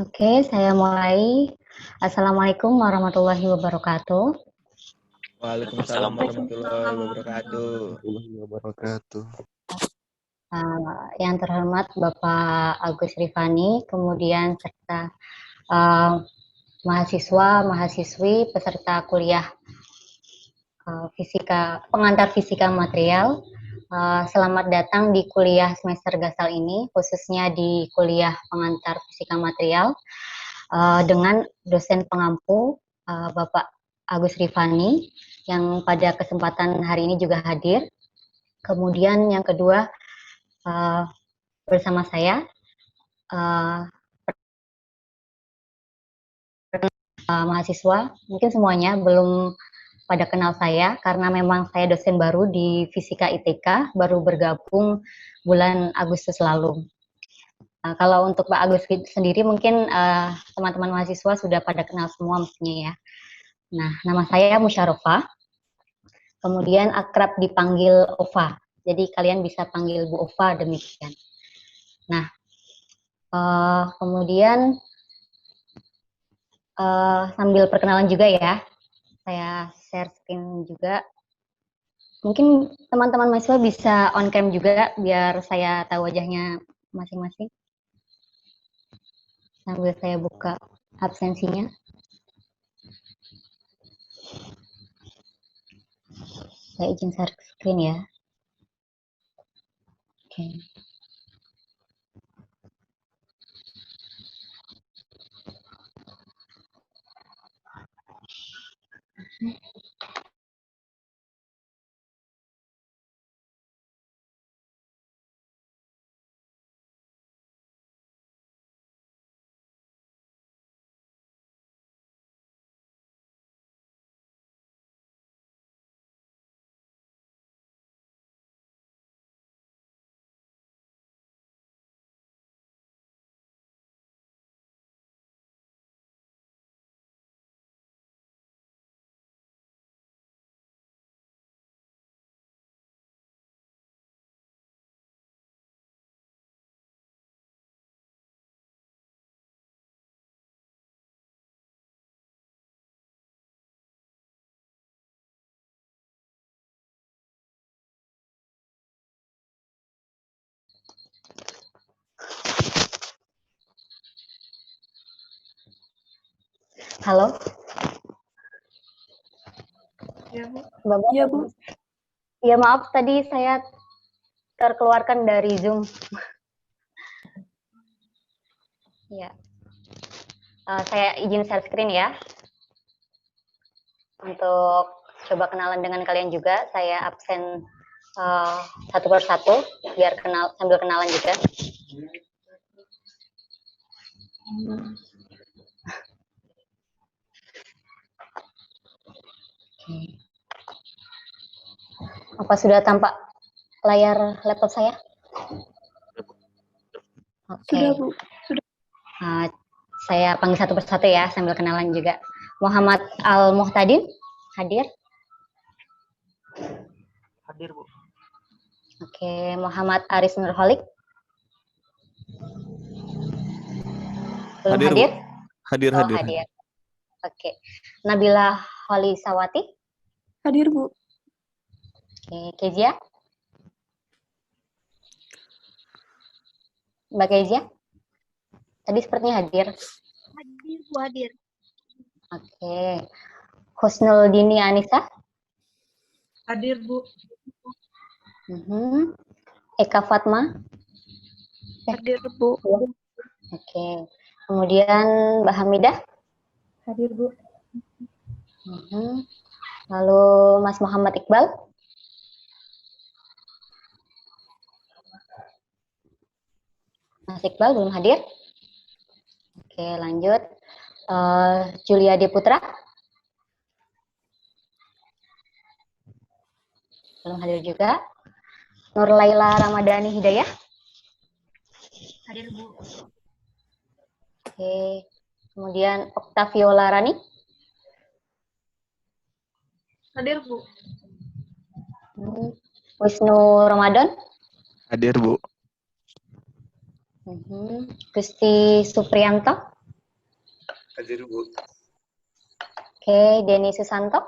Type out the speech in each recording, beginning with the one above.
Oke, saya mulai. Assalamualaikum warahmatullahi wabarakatuh. Waalaikumsalam warahmatullahi wabarakatuh. Warahmatullahi wabarakatuh. Yang terhormat Bapak Agus Rifani, kemudian serta mahasiswa-mahasiswi peserta kuliah pengantar fisika material. Selamat datang di kuliah semester Gasal ini, khususnya di kuliah pengantar fisika material dengan dosen pengampu Bapak Agus Rifani yang pada kesempatan hari ini juga hadir. Kemudian yang kedua bersama saya mahasiswa, mungkin semuanya belum pada kenal saya karena memang saya dosen baru di Fisika ITK, baru bergabung bulan Agustus lalu. Kalau untuk Pak Agus sendiri mungkin teman-teman mahasiswa sudah pada kenal semua mestinya ya. Nah, nama saya Musyarofa, kemudian akrab dipanggil Ova. Jadi kalian bisa panggil Bu Ova demikian. Nah, kemudian sambil perkenalan juga ya, saya share screen juga. Mungkin teman-teman mahasiswa bisa on cam juga biar saya tahu wajahnya masing-masing. Sambil saya buka absensinya. Saya izin share screen ya. Oke. Halo. Ya, Bu. Bapak. Iya, Bu. Ya maaf tadi saya terkeluarkan dari Zoom. Ya. Saya izin share screen ya. Untuk coba kenalan dengan kalian juga, saya absen satu persatu biar sambil kenalan juga. Apa sudah tampak layar laptop saya? Oke. Sudah, Bu. Sudah. Saya panggil satu persatu ya sambil kenalan juga. Muhammad Al-Muhtadin hadir? Hadir, Bu. Oke, Muhammad Aris Nurholik? Belum hadir? Hadir, hadir? Hadir. Oke. Nabila Holi Sawati? Hadir, Bu. Oke, Kezia? Mbak Kezia? Tadi sepertinya hadir. Hadir, Bu, hadir. Oke. Husnul Dini Anissa? Hadir, Bu. Eka Fatma? Hadir, Bu. Oke. Kemudian Mbak Hamidah? Hadir, Bu. Lalu Mas Muhammad Iqbal? Mas Iqbal belum hadir? Oke, lanjut. Julia Deputra? Belum hadir juga. Nur Laila Ramadhani Hidayah? Hadir, Bu. Oke. Kemudian Oktaviola Rani? Hadir, Bu. Wisnu Ramadan? Hadir, Bu. Gusti Supriyanto? Hadir, Bu. Oke, Denny Susanto.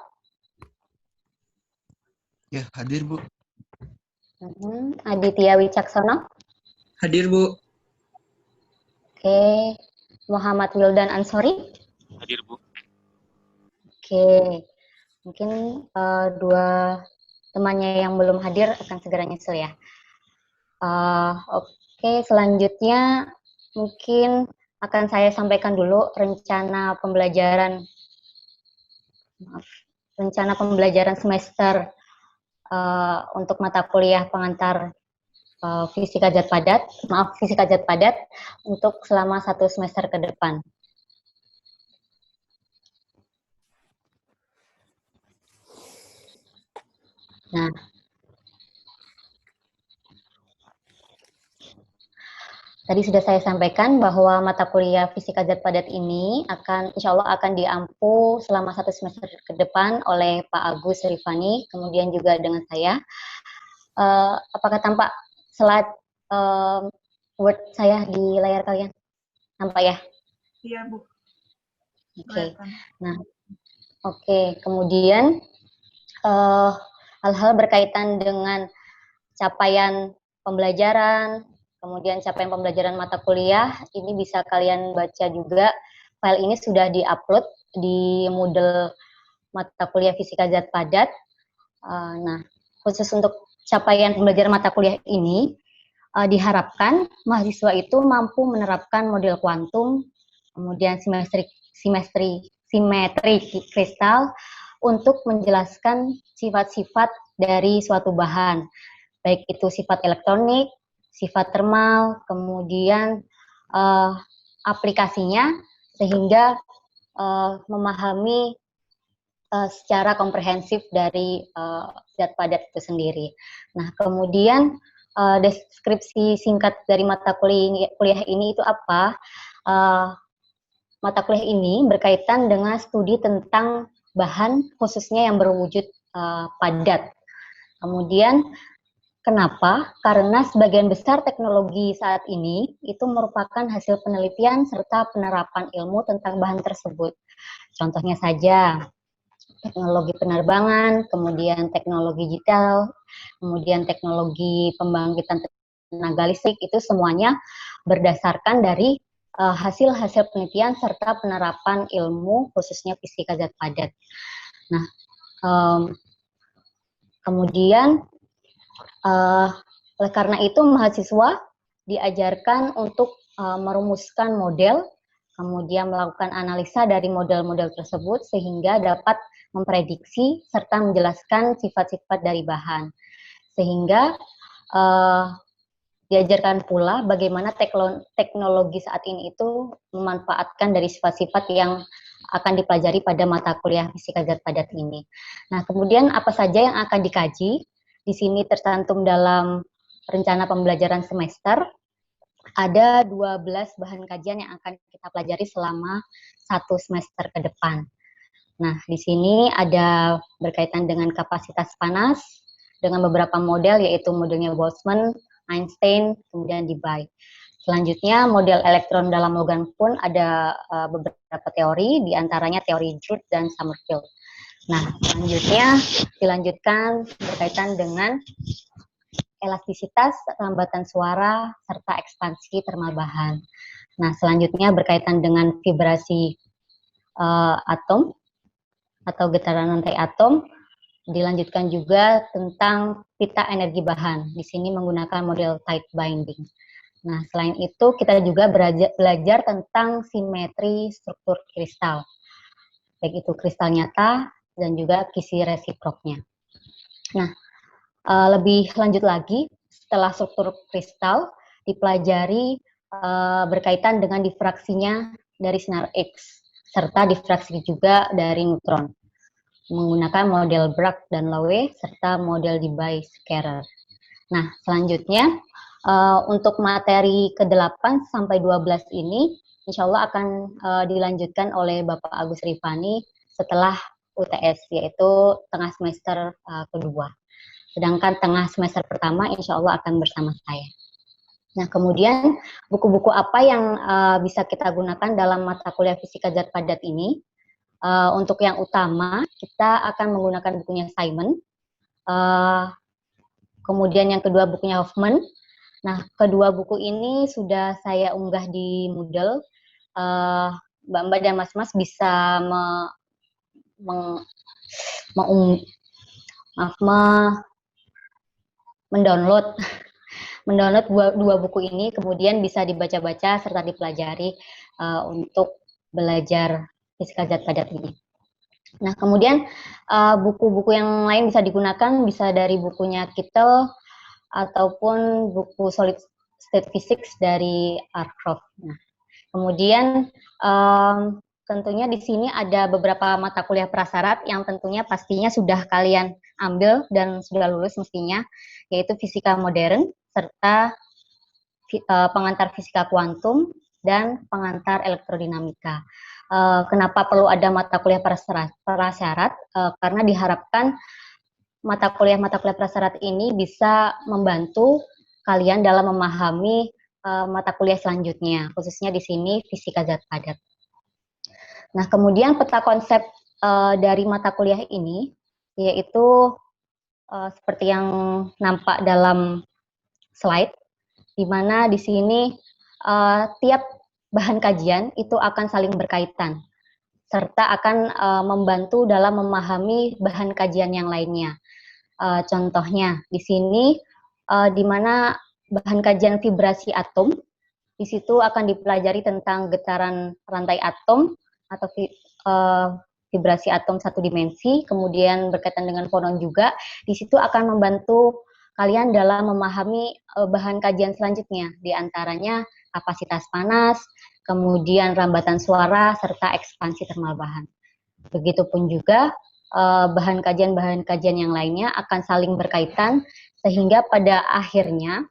Ya, hadir, Bu. Aditya Wicaksono. Hadir, Bu. Oke, Muhammad Wildan Ansori. Hadir, Bu. Oke, mungkin dua temannya yang belum hadir akan segera nyusul ya. Oke, selanjutnya mungkin akan saya sampaikan dulu rencana pembelajaran semester untuk mata kuliah pengantar fisika zat padat untuk selama 1 semester ke depan. Nah, tadi sudah saya sampaikan bahwa mata kuliah fisika zat padat ini insya Allah akan diampu selama 1 semester ke depan oleh Pak Agus Rifani, kemudian juga dengan saya. Apakah tampak slide Word saya di layar kalian? Nampak ya? Iya, Bu. Oke. Nah, oke. Kemudian hal-hal berkaitan dengan capaian pembelajaran, kemudian capaian pembelajaran mata kuliah, ini bisa kalian baca juga. File ini sudah di-upload di Moodle mata kuliah fisika zat padat. Nah, khusus untuk capaian pembelajaran mata kuliah ini, diharapkan mahasiswa itu mampu menerapkan model kuantum, kemudian simetri kristal untuk menjelaskan sifat-sifat dari suatu bahan, baik itu sifat elektronik, sifat termal, kemudian aplikasinya, sehingga memahami secara komprehensif dari zat padat itu sendiri. Nah, kemudian deskripsi singkat dari mata kuliah ini itu apa? Mata kuliah ini berkaitan dengan studi tentang bahan khususnya yang berwujud padat. Kemudian kenapa? Karena sebagian besar teknologi saat ini itu merupakan hasil penelitian serta penerapan ilmu tentang bahan tersebut. Contohnya saja, teknologi penerbangan, kemudian teknologi digital, kemudian teknologi pembangkitan tenaga listrik, itu semuanya berdasarkan dari hasil-hasil penelitian serta penerapan ilmu khususnya fisika zat padat. Nah, kemudian oleh karena itu mahasiswa diajarkan untuk merumuskan model, kemudian melakukan analisa dari model-model tersebut sehingga dapat memprediksi serta menjelaskan sifat-sifat dari bahan. Sehingga diajarkan pula bagaimana teknologi saat ini itu memanfaatkan dari sifat-sifat yang akan dipelajari pada mata kuliah fisika zat padat ini. Nah, kemudian apa saja yang akan dikaji? Di sini tercantum dalam rencana pembelajaran semester, ada 12 bahan kajian yang akan kita pelajari selama 1 semester ke depan. Nah, di sini ada berkaitan dengan kapasitas panas, dengan beberapa model, yaitu modelnya Boltzmann, Einstein, kemudian Debye. Selanjutnya, model elektron dalam logam pun ada beberapa teori, diantaranya teori Drude dan Sommerfeld. Nah, selanjutnya dilanjutkan berkaitan dengan elastisitas, lambatan suara, serta ekspansi termal bahan. Nah, selanjutnya berkaitan dengan vibrasi atom atau getaran rantai atom, dilanjutkan juga tentang pita energi bahan. Di sini menggunakan model tight binding. Nah, selain itu kita juga belajar tentang simetri struktur kristal, baik itu kristal nyata dan juga kisi resiproknya. Nah, lebih lanjut lagi, setelah struktur kristal dipelajari berkaitan dengan difraksinya dari sinar X, serta difraksi juga dari neutron, menggunakan model Bragg dan Loewe, serta model Debye-Scherrer. Nah, selanjutnya, untuk materi ke-8 sampai 12 ini, insya Allah akan dilanjutkan oleh Bapak Agus Rifani setelah UTS, yaitu tengah semester kedua. Sedangkan tengah semester pertama, insya Allah akan bersama saya. Nah, kemudian buku-buku apa yang bisa kita gunakan dalam mata kuliah fisika zat padat ini? Untuk yang utama, kita akan menggunakan bukunya Simon. Kemudian yang kedua bukunya Hoffman. Nah, kedua buku ini sudah saya unggah di Moodle. Mbak-mbak dan mas-mas bisa mendownload dua buku ini, kemudian bisa dibaca-baca serta dipelajari untuk belajar fisika zat padat ini. Nah, kemudian buku-buku yang lain bisa digunakan, bisa dari bukunya Kittel ataupun buku Solid State Physics dari Arcroft. Nah, kemudian tentunya di sini ada beberapa mata kuliah prasyarat yang tentunya pastinya sudah kalian ambil dan sudah lulus mestinya, yaitu fisika modern serta pengantar fisika kuantum dan pengantar elektrodinamika. Kenapa perlu ada mata kuliah prasyarat? Karena diharapkan mata kuliah prasyarat ini bisa membantu kalian dalam memahami mata kuliah selanjutnya, khususnya di sini fisika zat padat. Nah, kemudian peta konsep dari mata kuliah ini yaitu seperti yang nampak dalam slide, di mana di sini tiap bahan kajian itu akan saling berkaitan, serta akan membantu dalam memahami bahan kajian yang lainnya. Contohnya di sini, di mana bahan kajian vibrasi atom, di situ akan dipelajari tentang getaran rantai atom atau vibrasi atom satu dimensi, kemudian berkaitan dengan fonon juga. Di situ akan membantu kalian dalam memahami bahan kajian selanjutnya, di antaranya kapasitas panas, kemudian rambatan suara, serta ekspansi termal bahan. Begitupun juga bahan kajian yang lainnya akan saling berkaitan, sehingga pada akhirnya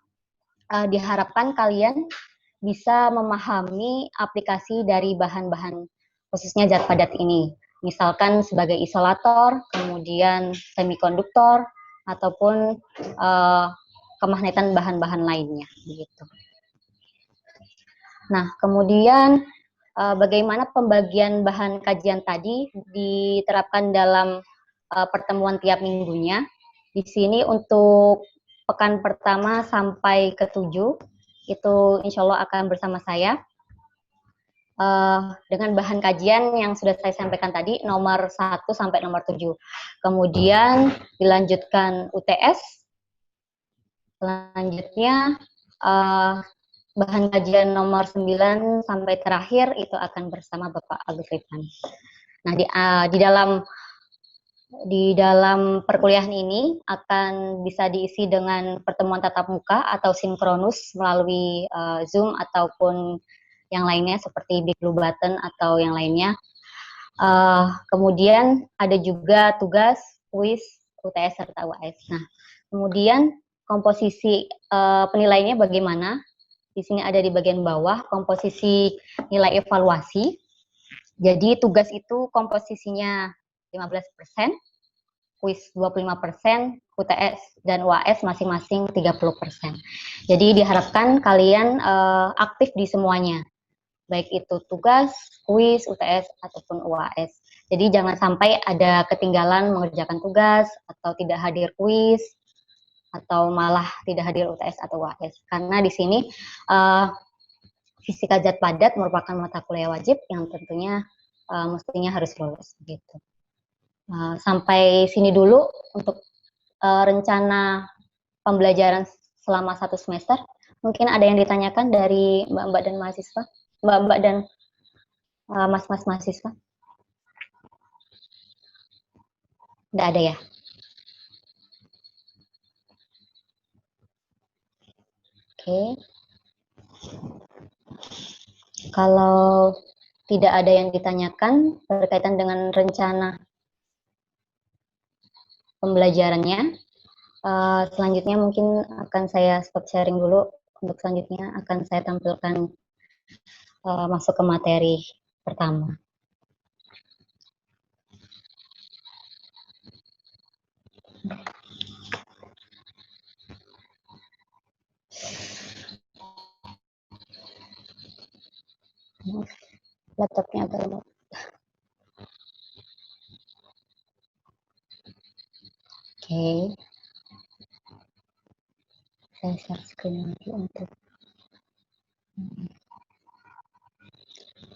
diharapkan kalian bisa memahami aplikasi dari bahan-bahan khususnya zat padat ini. Misalkan sebagai isolator, kemudian semikonduktor, ataupun kemagnetan bahan-bahan lainnya. Begitu. Nah, kemudian bagaimana pembagian bahan kajian tadi diterapkan dalam pertemuan tiap minggunya. Di sini untuk pekan pertama sampai ke-7, itu insya Allah akan bersama saya. Dengan bahan kajian yang sudah saya sampaikan tadi, nomor 1 sampai nomor 7. Kemudian dilanjutkan UTS. Selanjutnya bahan kajian nomor 9 sampai terakhir itu akan bersama Bapak Agus Rifan. Nah, di dalam perkuliahan ini akan bisa diisi dengan pertemuan tatap muka atau sinkronus melalui Zoom ataupun yang lainnya seperti Big Blue Button atau yang lainnya. Kemudian ada juga tugas, kuis, UTS serta UAS. Nah, kemudian komposisi penilaiannya bagaimana? Di sini ada di bagian bawah komposisi nilai evaluasi. Jadi tugas itu komposisinya 15%, kuis 25%, UTS dan UAS masing-masing 30%. Jadi diharapkan kalian aktif di semuanya, baik itu tugas, kuis, UTS, ataupun UAS. Jadi jangan sampai ada ketinggalan mengerjakan tugas, atau tidak hadir kuis, atau malah tidak hadir UTS atau UAS. Karena di sini fisika zat padat merupakan mata kuliah wajib yang tentunya mestinya harus lulus. Gitu. Sampai sini dulu untuk rencana pembelajaran selama 1 semester. Mungkin ada yang ditanyakan dari mbak-mbak dan mahasiswa, mbak-mbak dan mas-mas mahasiswa? Tidak ada ya? Oke. Kalau tidak ada yang ditanyakan berkaitan dengan rencana pembelajarannya, selanjutnya mungkin akan saya stop sharing dulu. Untuk selanjutnya akan saya tampilkan masuk ke materi pertama. Laptopnya agak lemot. Oke. Saya share screen lagi untuk.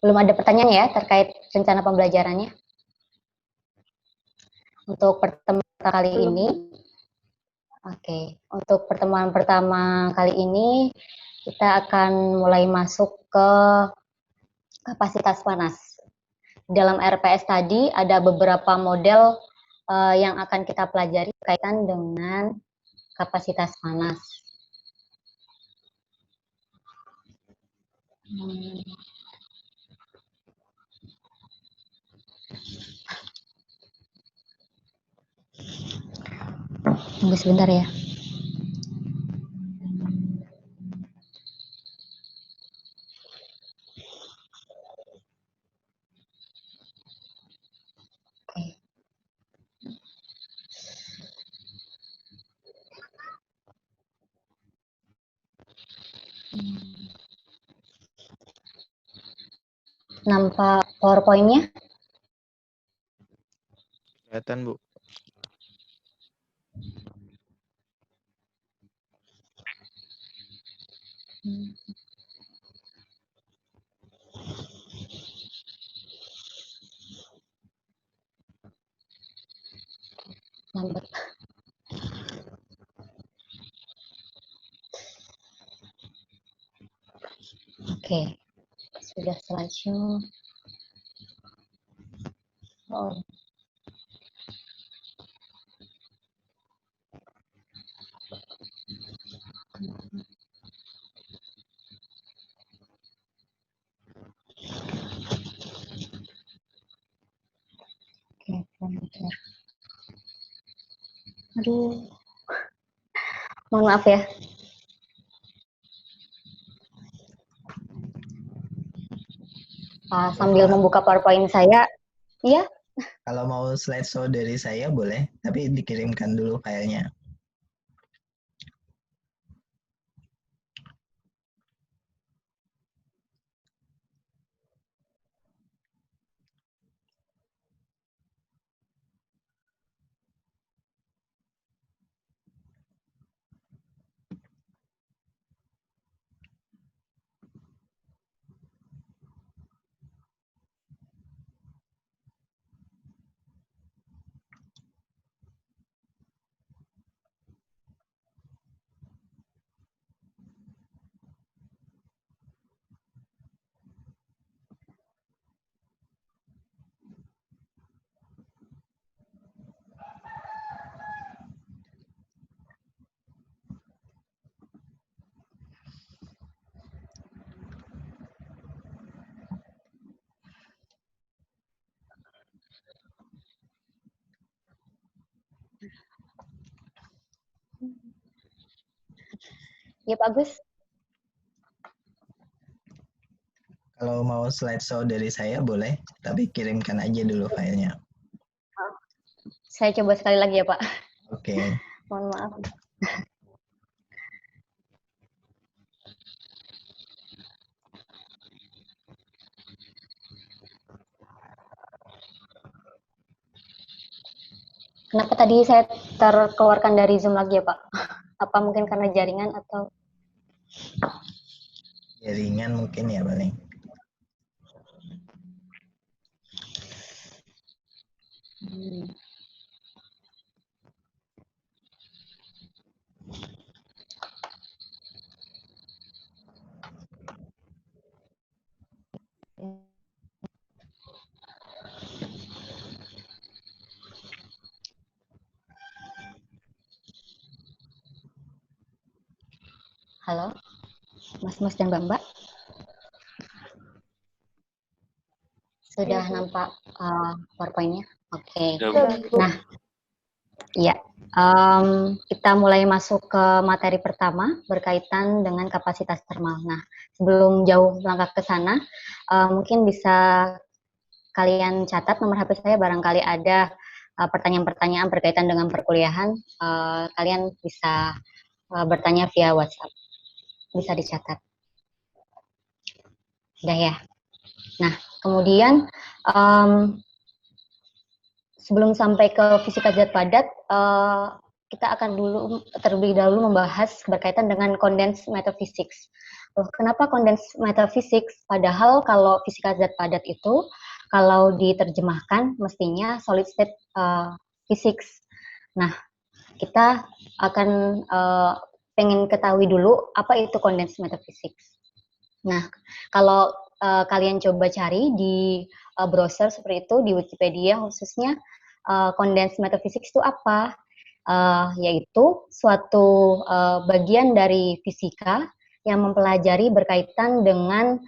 Belum ada pertanyaan ya terkait rencana pembelajarannya? Untuk pertemuan kali ini, oke. Untuk pertemuan pertama kali ini, kita akan mulai masuk ke kapasitas panas. Dalam RPS tadi ada beberapa model yang akan kita pelajari berkaitan dengan kapasitas panas. Tunggu sebentar ya. Oke. Nampak PowerPoint-nya? Kelihatan, Bu. Lambat. Oke, sudah slideshow. Oh. Oke, furniture. Aduh, mohon maaf ya. Sambil membuka PowerPoint saya, iya. Kalau mau slideshow dari saya boleh, tapi dikirimkan dulu filenya. Ya Pak Agus. Kalau mau slideshow dari saya boleh, tapi kirimkan aja dulu filenya. Saya coba sekali lagi ya Pak. Oke. Mohon maaf. Kenapa tadi saya terkeluarkan dari Zoom lagi ya Pak? Apa mungkin karena jaringan atau? Jaringan mungkin ya paling. Halo, Mas dan Mbak. Sudah nampak PowerPoint-nya? Oke. Nah, ya, kita mulai masuk ke materi pertama berkaitan dengan kapasitas termal. Nah, sebelum jauh melangkah ke sana, mungkin bisa kalian catat nomor HP saya, barangkali ada pertanyaan-pertanyaan berkaitan dengan perkuliahan, kalian bisa bertanya via WhatsApp. Bisa dicatat. Udah ya? Nah, kemudian sebelum sampai ke fisika zat padat, kita akan terlebih dahulu membahas berkaitan dengan condensed matter physics. Kenapa condensed matter physics? Padahal kalau fisika zat padat itu, kalau diterjemahkan mestinya solid state physics. Nah, kita akan pengen ketahui dulu apa itu condensed matter physics. Nah, kalau kalian coba cari di browser seperti itu, di Wikipedia khususnya, condensed matter physics itu apa? Yaitu suatu bagian dari fisika yang mempelajari berkaitan dengan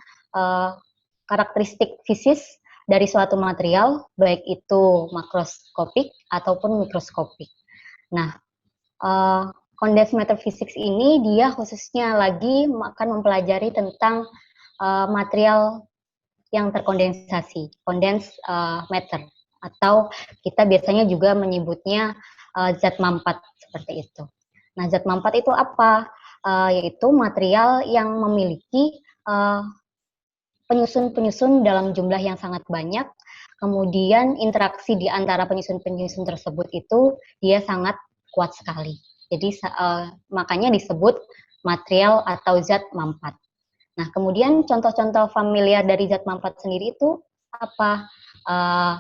karakteristik fisis dari suatu material, baik itu makroskopik ataupun mikroskopik. Nah, condensed matter physics ini dia khususnya lagi akan mempelajari tentang material yang terkondensasi, condensed matter, atau kita biasanya juga menyebutnya zat mampat seperti itu. Nah, zat mampat itu apa? Yaitu material yang memiliki penyusun-penyusun dalam jumlah yang sangat banyak, kemudian interaksi di antara penyusun-penyusun tersebut itu dia sangat kuat sekali. Jadi makanya disebut material atau zat mampat. Nah, kemudian contoh-contoh familiar dari zat mampat sendiri itu apa?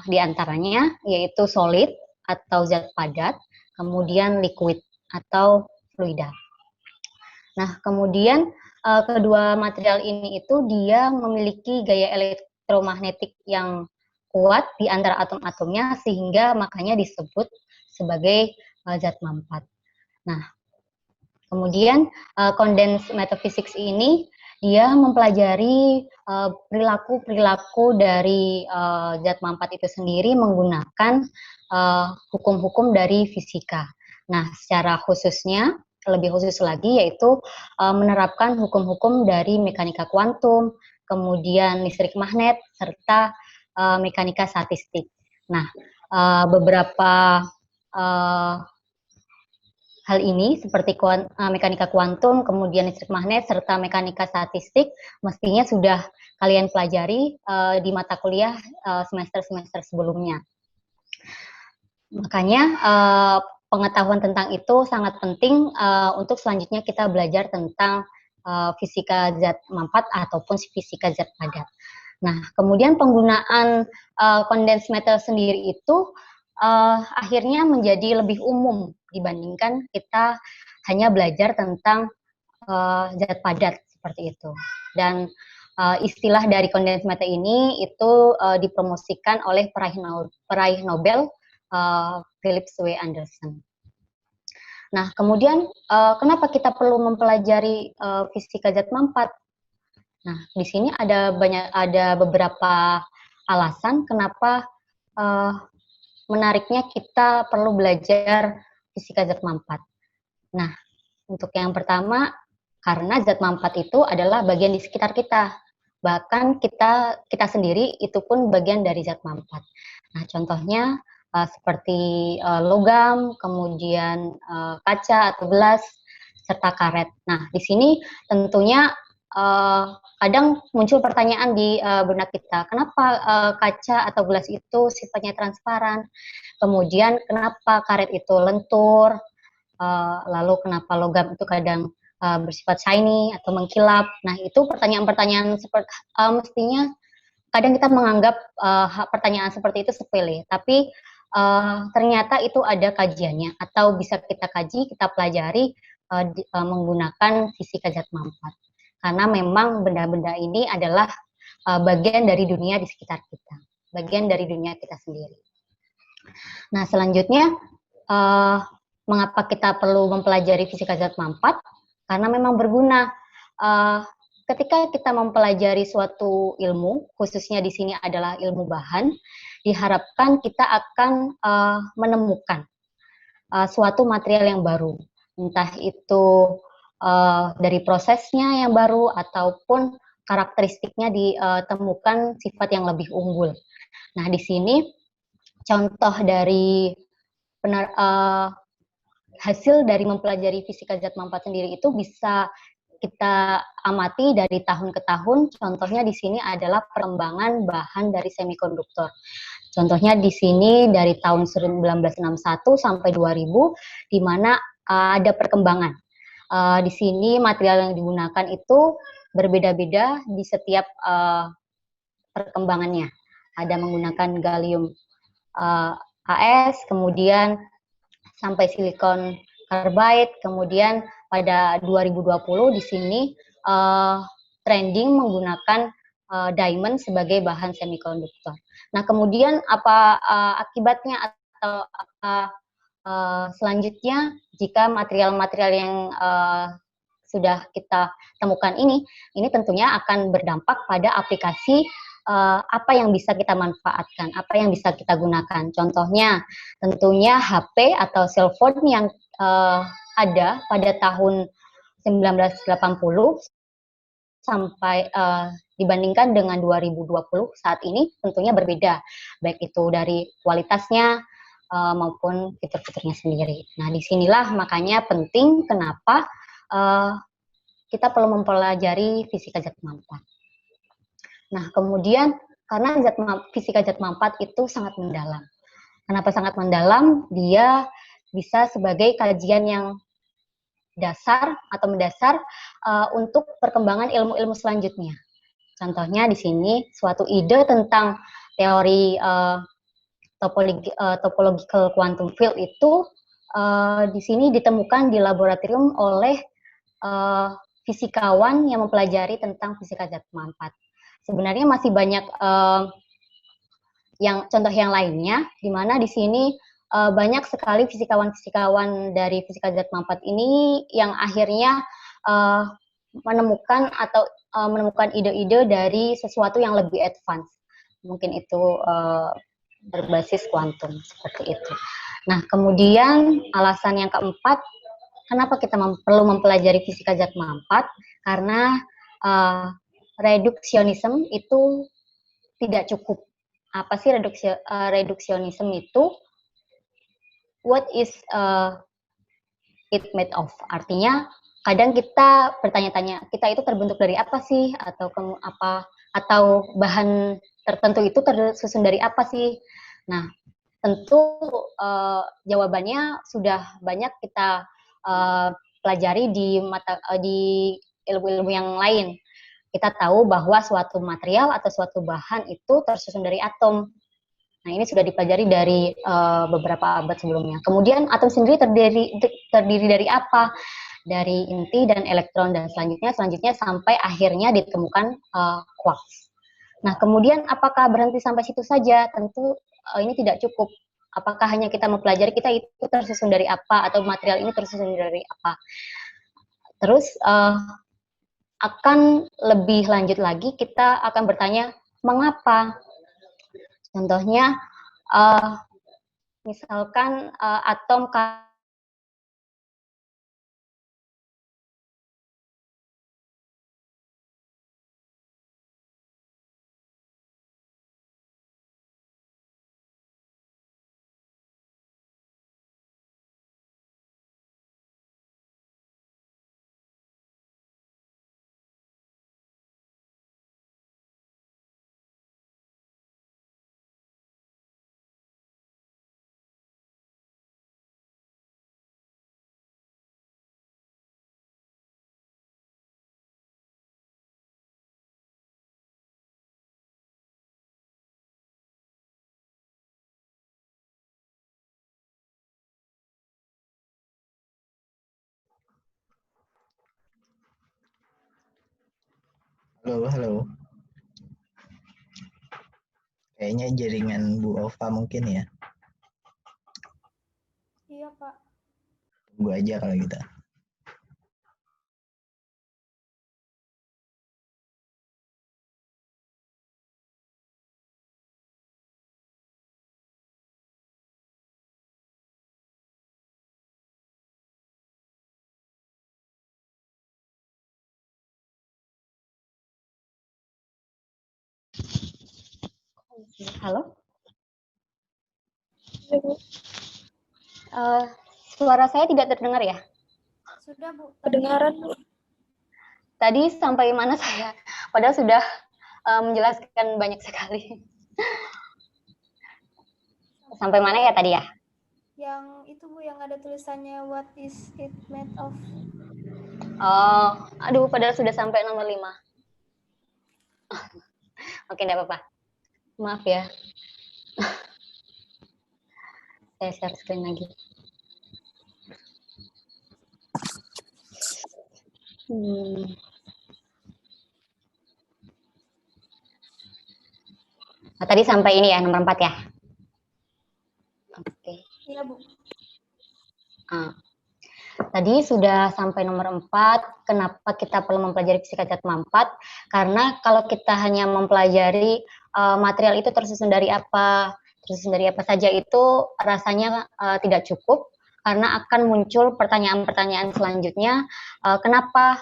Di antaranya yaitu solid atau zat padat, kemudian liquid atau fluida. Nah, kemudian kedua material ini itu dia memiliki gaya elektromagnetik yang kuat di antara atom-atomnya sehingga makanya disebut sebagai zat mampat. Nah, kemudian condensed matter physics ini dia mempelajari perilaku-perilaku dari zat mampat itu sendiri menggunakan hukum-hukum dari fisika. Nah, secara khususnya lebih khusus lagi yaitu menerapkan hukum-hukum dari mekanika kuantum, kemudian listrik magnet, serta mekanika statistik. Nah, beberapa hal ini seperti mekanika kuantum, kemudian listrik magnet, serta mekanika statistik mestinya sudah kalian pelajari di mata kuliah semester-semester sebelumnya. Makanya pengetahuan tentang itu sangat penting untuk selanjutnya kita belajar tentang fisika zat mampat ataupun fisika zat padat. Nah, kemudian penggunaan condensed matter sendiri itu akhirnya menjadi lebih umum dibandingkan kita hanya belajar tentang zat padat seperti itu. Dan istilah dari condensed matter ini itu dipromosikan oleh peraih Nobel Philip W. Anderson. Nah, kemudian kenapa kita perlu mempelajari fisika zat mampat? Nah, di sini ada beberapa alasan kenapa menariknya kita perlu belajar fisika zat mampat. Nah, untuk yang pertama, karena zat mampat itu adalah bagian di sekitar kita. Bahkan kita sendiri itu pun bagian dari zat mampat. Nah, contohnya seperti logam, kemudian kaca atau gelas, serta karet. Nah, di sini tentunya kadang muncul pertanyaan di benak kita, kenapa kaca atau gelas itu sifatnya transparan? Kemudian kenapa karet itu lentur? Lalu kenapa logam itu kadang bersifat shiny atau mengkilap? Nah, itu pertanyaan-pertanyaan seperti mestinya kadang kita menganggap pertanyaan seperti itu sepele, tapi ternyata itu ada kajiannya atau bisa kita kaji, kita pelajari menggunakan fisika zat mampat. Karena memang benda-benda ini adalah bagian dari dunia di sekitar kita, bagian dari dunia kita sendiri. Nah, selanjutnya mengapa kita perlu mempelajari fisika zat mampat? Karena memang berguna. Ketika kita mempelajari suatu ilmu, khususnya di sini adalah ilmu bahan, diharapkan kita akan menemukan suatu material yang baru, entah itu dari prosesnya yang baru ataupun karakteristiknya ditemukan sifat yang lebih unggul. Nah, di sini contoh dari hasil dari mempelajari fisika zat mampat sendiri itu bisa kita amati dari tahun ke tahun, contohnya di sini adalah perkembangan bahan dari semikonduktor. Contohnya di sini dari tahun 1961 sampai 2000, di mana ada perkembangan. Di sini material yang digunakan itu berbeda-beda di setiap perkembangannya. Ada menggunakan gallium AS, kemudian sampai silikon carbide, kemudian pada 2020 di sini trending menggunakan diamond sebagai bahan semikonduktor. Nah, kemudian apa akibatnya atau apa selanjutnya jika material-material yang sudah kita temukan ini tentunya akan berdampak pada aplikasi apa yang bisa kita manfaatkan, apa yang bisa kita gunakan. Contohnya tentunya HP atau cellphone yang ada pada tahun 1980 sampai dibandingkan dengan 2020 saat ini tentunya berbeda, baik itu dari kualitasnya maupun fitur-fiturnya sendiri. Nah, disinilah makanya penting kenapa kita perlu mempelajari fisika zat manfaat. Nah, kemudian karena fisika zat manfaat itu sangat mendalam. Kenapa sangat mendalam? Dia bisa sebagai kajian yang dasar atau mendasar untuk perkembangan ilmu-ilmu selanjutnya. Contohnya di sini suatu ide tentang teori topological quantum field itu di sini ditemukan di laboratorium oleh fisikawan yang mempelajari tentang fisika zat manfaat. Sebenarnya masih banyak contoh yang lainnya, di mana di sini banyak sekali fisikawan-fisikawan dari fisika zat manfaat ini yang akhirnya menemukan ide-ide dari sesuatu yang lebih advance. Mungkin itu berbasis kuantum seperti itu. Nah, kemudian alasan yang keempat, kenapa kita perlu mempelajari fisika zat manfaat? Karena reduksionisme itu tidak cukup. Apa sih reduksionisme itu? What is it made of? Artinya kadang kita bertanya-tanya, kita itu terbentuk dari apa sih? Atau bahan tertentu itu tersusun dari apa sih? Nah, tentu jawabannya sudah banyak kita pelajari di ilmu-ilmu yang lain. Kita tahu bahwa suatu material atau suatu bahan itu tersusun dari atom. Nah, ini sudah dipelajari dari beberapa abad sebelumnya. Kemudian atom sendiri terdiri dari apa? Dari inti dan elektron, dan selanjutnya sampai akhirnya ditemukan quarks. Nah, kemudian apakah berhenti sampai situ saja? Tentu ini tidak cukup. Apakah hanya kita mempelajari kita itu tersusun dari apa, atau material ini tersusun dari apa? Terus akan lebih lanjut lagi, kita akan bertanya, mengapa? Contohnya, misalkan atom Halo. Kayaknya jaringan Bu Ova mungkin ya. Iya, Pak. Tunggu aja kalau gitu. Halo? Iya, Bu. Suara saya tidak terdengar ya? Sudah, Bu. Kedengaran, Bu. Tadi sampai mana saya? Padahal sudah menjelaskan banyak sekali. Sampai mana ya tadi ya? Yang itu Bu, yang ada tulisannya what is it made of? Oh, aduh, padahal sudah sampai nomor 5. Oke, enggak apa-apa. Maaf ya. Saya share screen lagi. Nah, tadi sampai ini ya, nomor 4 ya. Oke. Iya Bu. Tadi sudah sampai nomor 4, kenapa kita perlu mempelajari fisika zat manfaat? Karena kalau kita hanya mempelajari material itu tersusun dari apa saja itu rasanya tidak cukup, karena akan muncul pertanyaan-pertanyaan selanjutnya, kenapa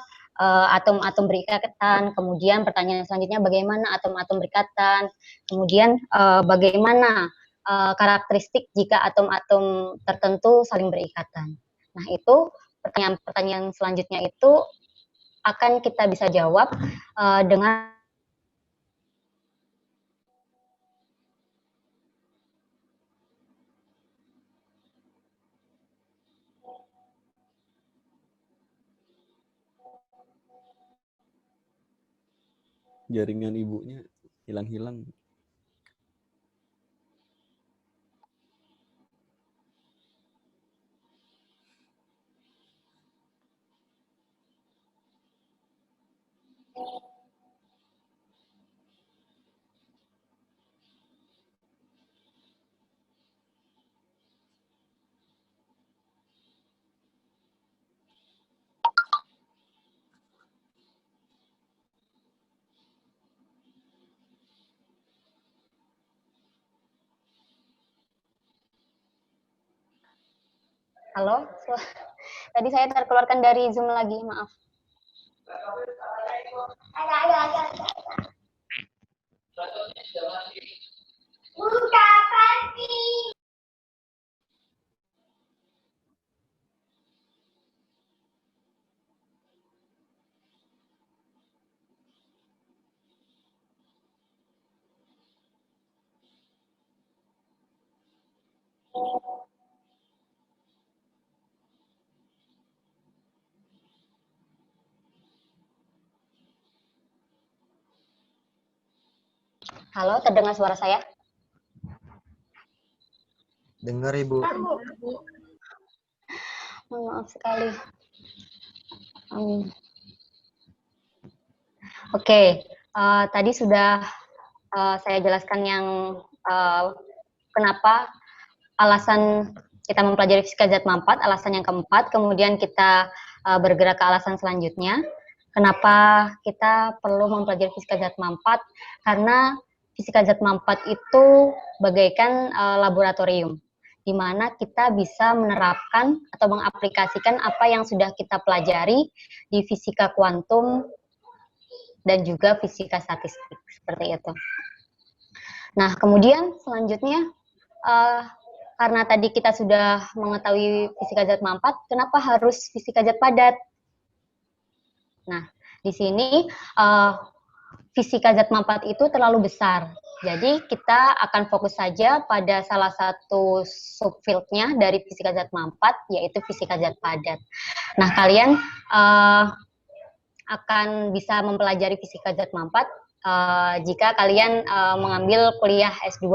atom-atom berikatan, kemudian pertanyaan selanjutnya bagaimana atom-atom berikatan, kemudian bagaimana karakteristik jika atom-atom tertentu saling berikatan. Nah, itu pertanyaan-pertanyaan selanjutnya itu akan kita bisa jawab dengan Jaringan ibunya hilang-hilang. halo, tadi saya terkeluarkan dari Zoom lagi, maaf. Halo, terdengar suara saya? Dengar Ibu. Maaf sekali. Oke, tadi sudah saya jelaskan yang kenapa alasan kita mempelajari fisika zat manfaat, alasan yang keempat, kemudian kita bergerak ke alasan selanjutnya. Kenapa kita perlu mempelajari fisika zat manfaat? Karena fisika zat manfaat itu bagaikan laboratorium, di mana kita bisa menerapkan atau mengaplikasikan apa yang sudah kita pelajari di fisika kuantum dan juga fisika statistik, seperti itu. Nah, kemudian selanjutnya, karena tadi kita sudah mengetahui fisika zat manfaat, kenapa harus fisika zat padat? Nah, di sini fisika zat manfaat itu terlalu besar. Jadi kita akan fokus saja pada salah satu subfield-nya dari fisika zat manfaat, yaitu fisika zat padat. Nah, kalian akan bisa mempelajari fisika zat manfaat jika kalian mengambil kuliah S2.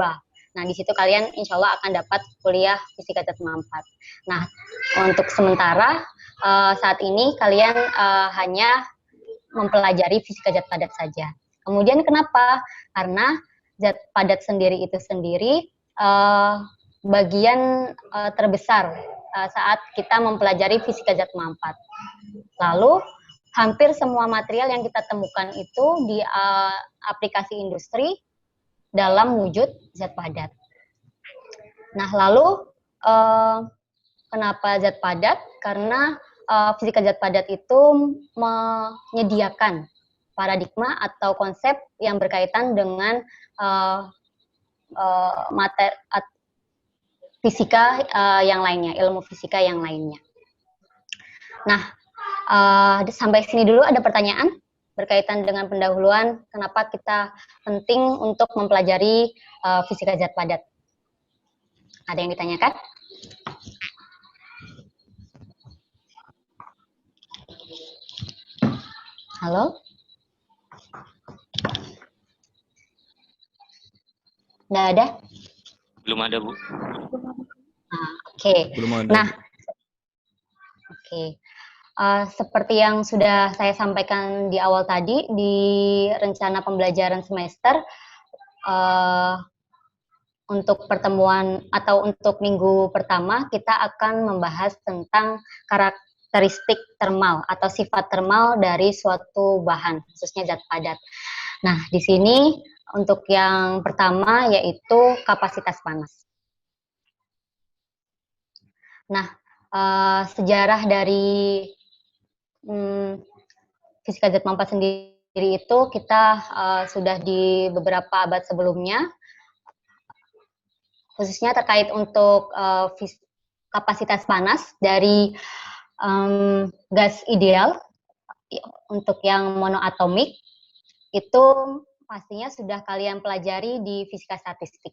Nah, di situ kalian insya Allah akan dapat kuliah fisika zat manfaat. Nah, untuk sementara saat ini kalian hanya mempelajari fisika zat padat saja. Kemudian kenapa? Karena zat padat sendiri itu sendiri bagian terbesar saat kita mempelajari fisika zat manfaat. Lalu hampir semua material yang kita temukan itu di aplikasi industri dalam wujud zat padat. Nah, lalu kenapa zat padat? Karena fisika zat padat itu menyediakan paradigma atau konsep yang berkaitan dengan fisika yang lainnya, ilmu fisika yang lainnya. Nah, Sampai sini dulu ada pertanyaan berkaitan dengan pendahuluan kenapa kita penting untuk mempelajari fisika zat padat. Ada yang ditanyakan? Halo? Nggak ada? Belum ada, Bu. Oke. Belum ada. Nah, oke. Seperti yang sudah saya sampaikan di awal tadi, di rencana pembelajaran semester, untuk pertemuan atau untuk minggu pertama, kita akan membahas tentang karakteristik termal atau sifat termal dari suatu bahan, khususnya zat padat. Nah, di sini untuk yang pertama yaitu kapasitas panas. Nah, sejarah dari fisika zat mampat sendiri itu kita sudah di beberapa abad sebelumnya, khususnya terkait untuk kapasitas panas dari gas ideal untuk yang monoatomik, itu pastinya sudah kalian pelajari di fisika statistik.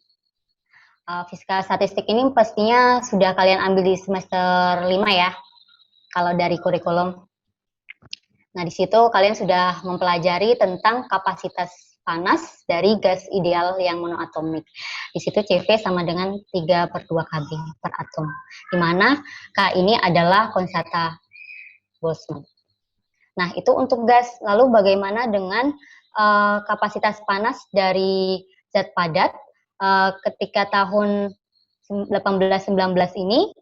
Fisika statistik ini pastinya sudah kalian ambil di semester 5 ya, kalau dari kurikulum. Nah, di situ kalian sudah mempelajari tentang kapasitas panas dari gas ideal yang monoatomik. Di situ CV sama dengan 3/2 kB per atom, di mana K ini adalah konstanta Boltzmann. Nah, itu untuk gas. Lalu bagaimana dengan kapasitas panas dari zat padat? Ketika tahun 1819 ini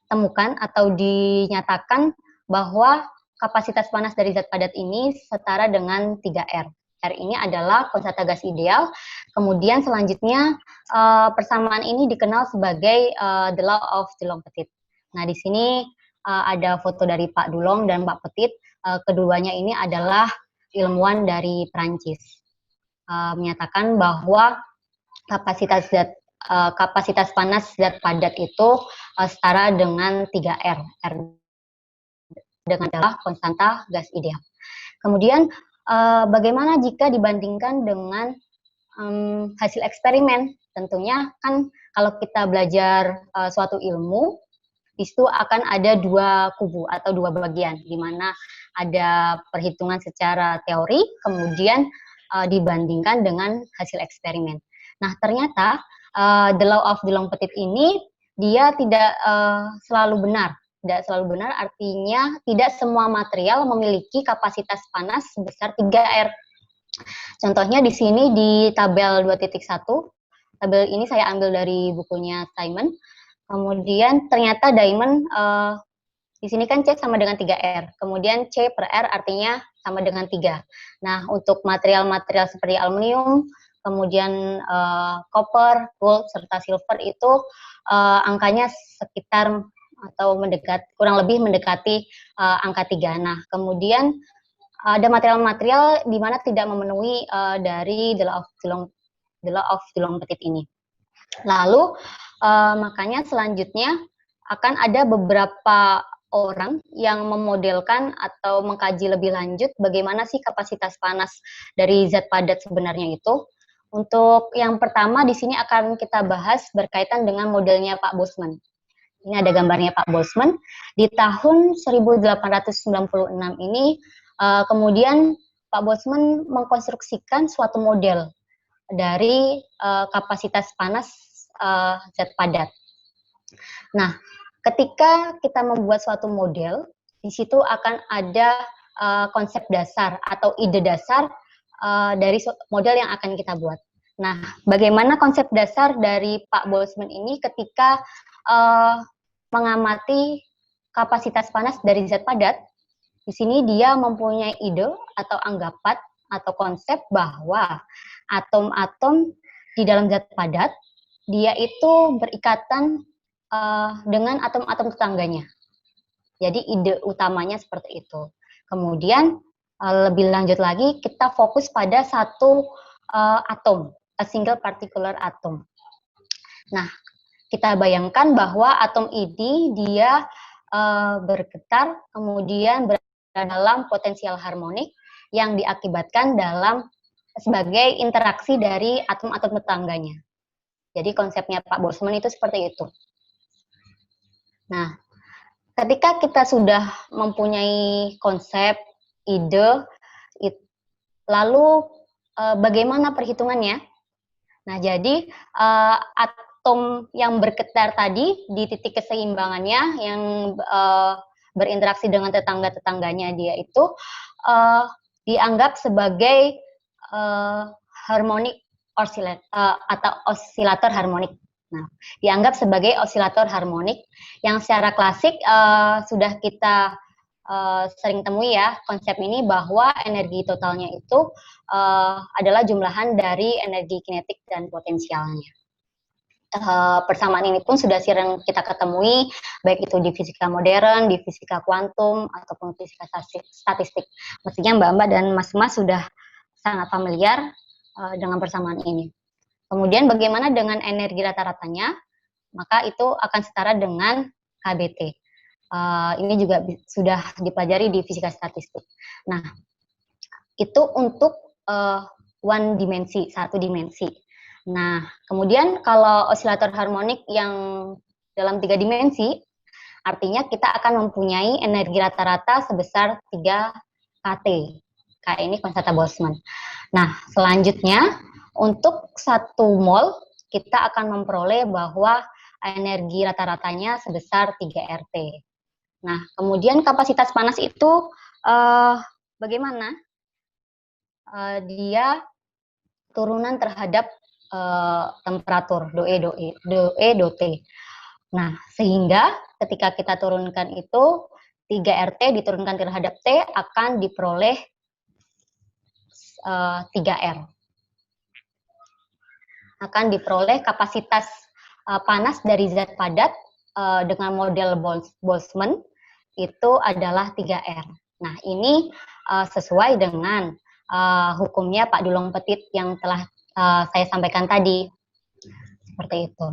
ditemukan atau dinyatakan bahwa kapasitas panas dari zat padat ini setara dengan 3R. R ini adalah konstanta gas ideal. Kemudian selanjutnya persamaan ini dikenal sebagai the law of Dulong Petit. Nah, di sini ada foto dari Pak Dulong dan Pak Petit. Keduanya ini adalah ilmuwan dari Prancis. Menyatakan bahwa kapasitas panas zat padat itu setara dengan 3R. R dengan adalah konstanta gas ideal. Kemudian bagaimana jika dibandingkan dengan hasil eksperimen? Tentunya kan kalau kita belajar suatu ilmu, di situ akan ada dua kubu atau dua bagian, di mana ada perhitungan secara teori, kemudian dibandingkan dengan hasil eksperimen. Nah, ternyata the law of Dulong Petit ini dia tidak selalu benar. Tidak selalu benar artinya tidak semua material memiliki kapasitas panas sebesar 3R. Contohnya di sini di tabel 2.1, tabel ini saya ambil dari bukunya Simon. Kemudian ternyata diamond di sini kan C sama dengan 3R. Kemudian C per R artinya sama dengan 3. Nah, untuk material-material seperti aluminium, kemudian copper, gold, serta silver itu angkanya sekitar atau kurang lebih mendekati angka 3. Nah, kemudian ada material-material di mana tidak memenuhi dari the law of Dulong Petit ini. Lalu makanya selanjutnya akan ada beberapa orang yang memodelkan atau mengkaji lebih lanjut bagaimana sih kapasitas panas dari zat padat sebenarnya itu. Untuk yang pertama di sini akan kita bahas berkaitan dengan modelnya Pak Boltzmann. Ini ada gambarnya Pak Boltzmann. Di tahun 1896 ini kemudian Pak Boltzmann mengkonstruksikan suatu model dari kapasitas panas zat padat. Nah, ketika kita membuat suatu model, di situ akan ada konsep dasar atau ide dasar dari model yang akan kita buat. Nah, bagaimana konsep dasar dari Pak Boltzmann ini ketika mengamati kapasitas panas dari zat padat? Di sini dia mempunyai ide atau anggapan atau konsep bahwa atom-atom di dalam zat padat dia itu berikatan dengan atom-atom tetangganya. Jadi ide utamanya seperti itu. Kemudian lebih lanjut lagi kita fokus pada satu atom, a single particular atom. Nah, kita bayangkan bahwa atom ini dia bergetar, kemudian berada dalam potensial harmonik yang diakibatkan sebagai interaksi dari atom-atom tetangganya. Jadi konsepnya Pak Boltzmann itu seperti itu. Nah, ketika kita sudah mempunyai konsep, ide, lalu bagaimana perhitungannya? Nah, jadi atom yang bergetar tadi di titik keseimbangannya yang berinteraksi dengan tetangga-tetangganya dia itu dianggap sebagai harmonik atau osilator harmonik. Nah, dianggap sebagai osilator harmonik yang secara klasik sudah kita sering temui ya konsep ini, bahwa energi totalnya itu adalah jumlahan dari energi kinetik dan potensialnya. Persamaan ini pun sudah sering kita ketemui, baik itu di fisika modern, di fisika kuantum, ataupun fisika statistik. Mestinya Mbak-mbak dan Mas-mas sudah sangat familiar dengan persamaan ini. Kemudian bagaimana dengan energi rata-ratanya? Maka itu akan setara dengan KBT. Ini juga sudah dipelajari di fisika statistik. Nah, itu untuk one dimensi, satu dimensi. Nah, kemudian kalau osilator harmonik yang dalam 3 dimensi, artinya kita akan mempunyai energi rata-rata sebesar 3 kT. K ini konstanta Boltzmann. Nah, selanjutnya untuk 1 mol kita akan memperoleh bahwa energi rata-ratanya sebesar 3 RT. Nah, kemudian kapasitas panas itu bagaimana? Dia turunan terhadap temperatur dOE/T. Nah, sehingga ketika kita turunkan itu 3 RT diturunkan terhadap T akan diperoleh 3 R. Akan diperoleh kapasitas panas dari zat padat dengan model Boltzmann itu adalah 3R. Nah, ini sesuai dengan hukumnya Pak Dulong Petit yang telah saya sampaikan tadi. Seperti itu.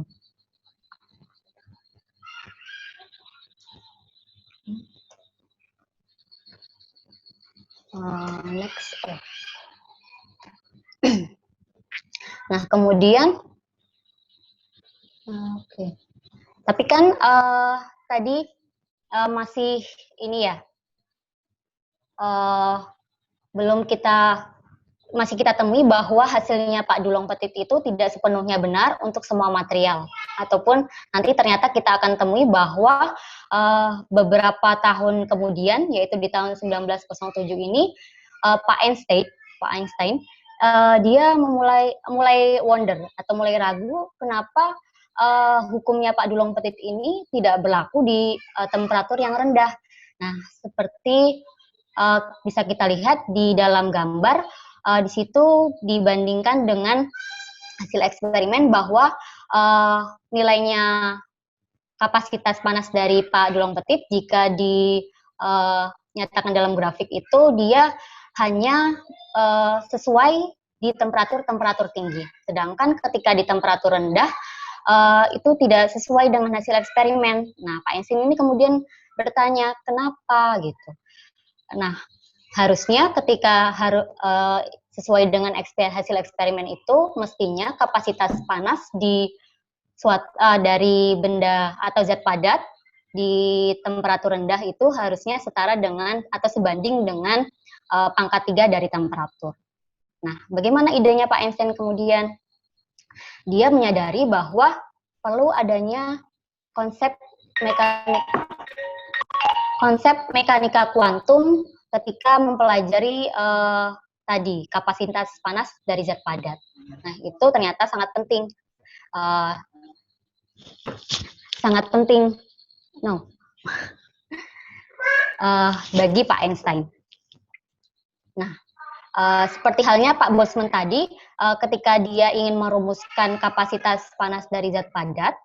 Next. Nah, kemudian oke. Tapi kan tadi masih ini ya, masih kita temui bahwa hasilnya Pak Dulong Petit itu tidak sepenuhnya benar untuk semua material. Ataupun nanti ternyata kita akan temui bahwa beberapa tahun kemudian, yaitu di tahun 1907 ini, Pak Einstein dia mulai wonder atau mulai ragu kenapa hukumnya Pak Dulong Petit ini tidak berlaku di temperatur yang rendah. Nah, seperti bisa kita lihat di dalam gambar, di situ dibandingkan dengan hasil eksperimen bahwa nilainya kapasitas panas dari Pak Dulong Petit jika dinyatakan dalam grafik itu dia hanya sesuai di temperatur tinggi. Sedangkan ketika di temperatur rendah itu tidak sesuai dengan hasil eksperimen. Nah, Pak Einstein ini kemudian bertanya kenapa gitu. Nah, harusnya ketika sesuai dengan hasil eksperimen itu mestinya kapasitas panas dari benda atau zat padat di temperatur rendah itu harusnya setara dengan atau sebanding dengan pangkat 3 dari temperatur. Nah, bagaimana idenya Pak Einstein kemudian? Dia menyadari bahwa perlu adanya konsep mekanika kuantum ketika mempelajari tadi kapasitas panas dari zat padat. Nah, itu ternyata sangat penting. Bagi Pak Einstein. Nah, seperti halnya Pak Boltzmann tadi, ketika dia ingin merumuskan kapasitas panas dari zat padat,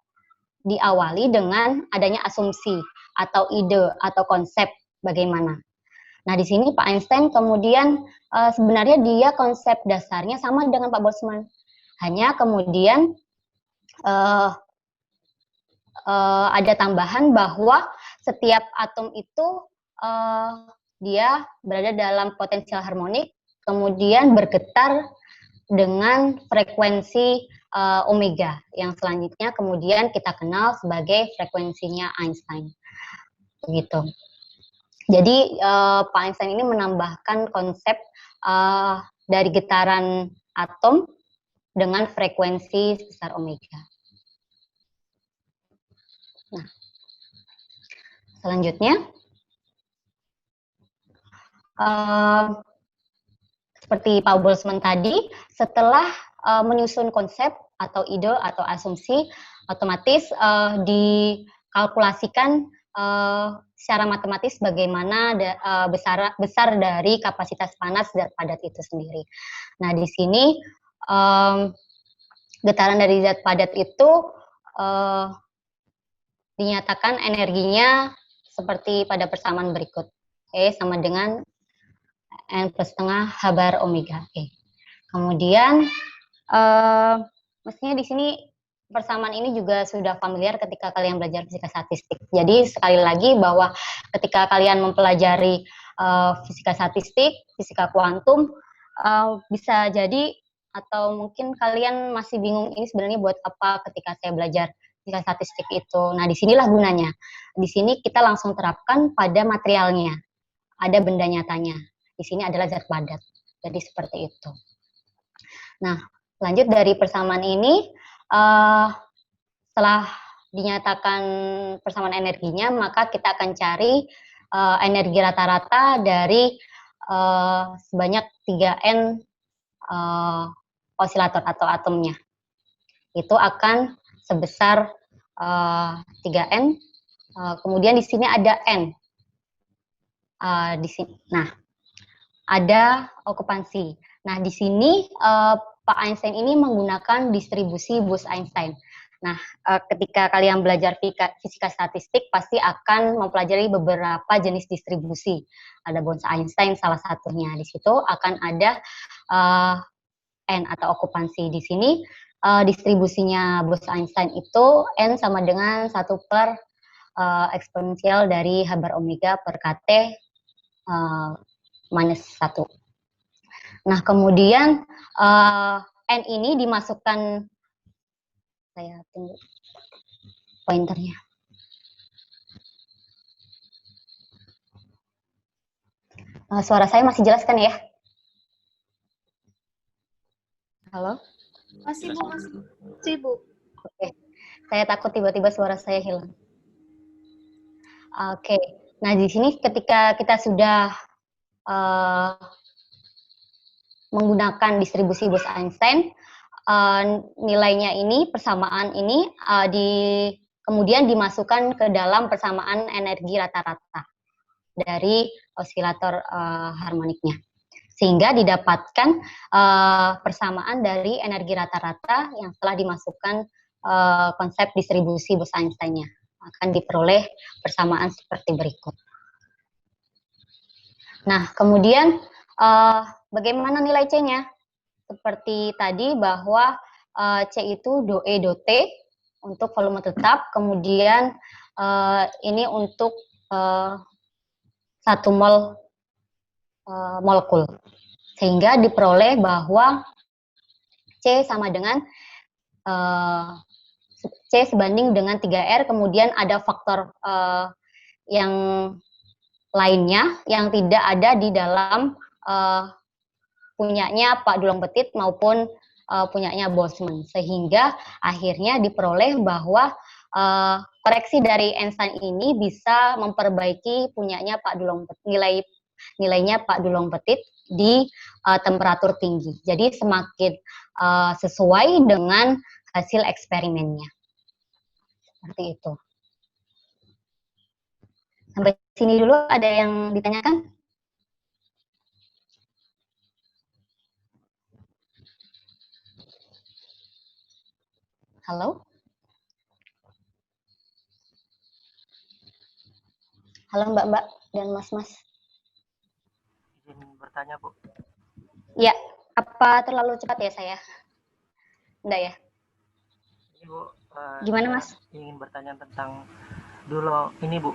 diawali dengan adanya asumsi atau ide atau konsep bagaimana. Nah, di sini Pak Einstein kemudian sebenarnya dia konsep dasarnya sama dengan Pak Boltzmann. Hanya kemudian ada tambahan bahwa setiap atom itu dia berada dalam potensial harmonik, kemudian bergetar dengan frekuensi omega yang selanjutnya kemudian kita kenal sebagai frekuensinya Einstein. Begitu. Jadi Pak Einstein ini menambahkan konsep dari getaran atom dengan frekuensi sebesar omega. Nah, selanjutnya seperti Pak Boltzmann tadi, setelah menyusun konsep atau ide atau asumsi, otomatis dikalkulasikan secara matematis bagaimana besar dari kapasitas panas zat padat itu sendiri. Nah, di sini getaran dari zat padat itu dinyatakan energinya seperti pada persamaan berikut. E sama dengan N plus setengah H bar omega E. Kemudian, mestinya di sini persamaan ini juga sudah familiar ketika kalian belajar fisika statistik. Jadi sekali lagi bahwa ketika kalian mempelajari fisika statistik, fisika kuantum, bisa jadi atau mungkin kalian masih bingung ini sebenarnya buat apa ketika saya belajar fisika statistik itu. Nah, disinilah gunanya. Di sini kita langsung terapkan pada materialnya. Ada benda nyatanya. Di sini adalah zat padat. Jadi seperti itu. Nah, lanjut dari persamaan ini, setelah dinyatakan persamaan energinya, maka kita akan cari energi rata-rata dari sebanyak 3N osilator atau atomnya. Itu akan sebesar 3N. Kemudian di sini ada N. Di sini. Nah, ada okupansi. Nah, di sini Pak Einstein ini menggunakan distribusi Bose-Einstein. Nah, ketika kalian belajar fisika statistik, pasti akan mempelajari beberapa jenis distribusi. Ada Bose-Einstein salah satunya. Di situ akan ada N atau okupansi. Di sini distribusinya Bose-Einstein itu N sama dengan 1 per eksponensial dari H bar omega per KT minus 1. Nah, kemudian N ini dimasukkan, saya tunggu pointernya. Suara saya masih jelas kan ya? Halo? Masih Bu, masih Bu. Oke, saya takut tiba-tiba suara saya hilang. Oke, nah di sini ketika kita sudah menggunakan distribusi Bose-Einstein, nilainya ini, persamaan ini kemudian dimasukkan ke dalam persamaan energi rata-rata dari osilator harmoniknya. Sehingga didapatkan persamaan dari energi rata-rata yang telah dimasukkan konsep distribusi Bose-Einstein-nya. Akan diperoleh persamaan seperti berikut. Nah, kemudian bagaimana nilai C-nya? Seperti tadi bahwa C itu do E do T untuk volume tetap, kemudian ini untuk 1 mol molekul. Sehingga diperoleh bahwa C sama dengan C sebanding dengan 3R, kemudian ada faktor yang lainnya yang tidak ada di dalam punyanya Pak Dulong Petit maupun punyanya Boltzmann, sehingga akhirnya diperoleh bahwa koreksi dari Einstein ini bisa memperbaiki punyanya Pak Dulong Petit, nilainya Pak Dulong Petit di temperatur tinggi. Jadi semakin sesuai dengan hasil eksperimennya. Seperti itu. Sampai sini dulu ada yang ditanyakan? Halo? Halo Mbak-mbak dan Mas-mas. Izin bertanya, Bu. Ya, apa terlalu cepat ya saya? Enggak ya? Ini, Bu. Gimana, saya Mas? ingin bertanya tentang dulu ini, Bu.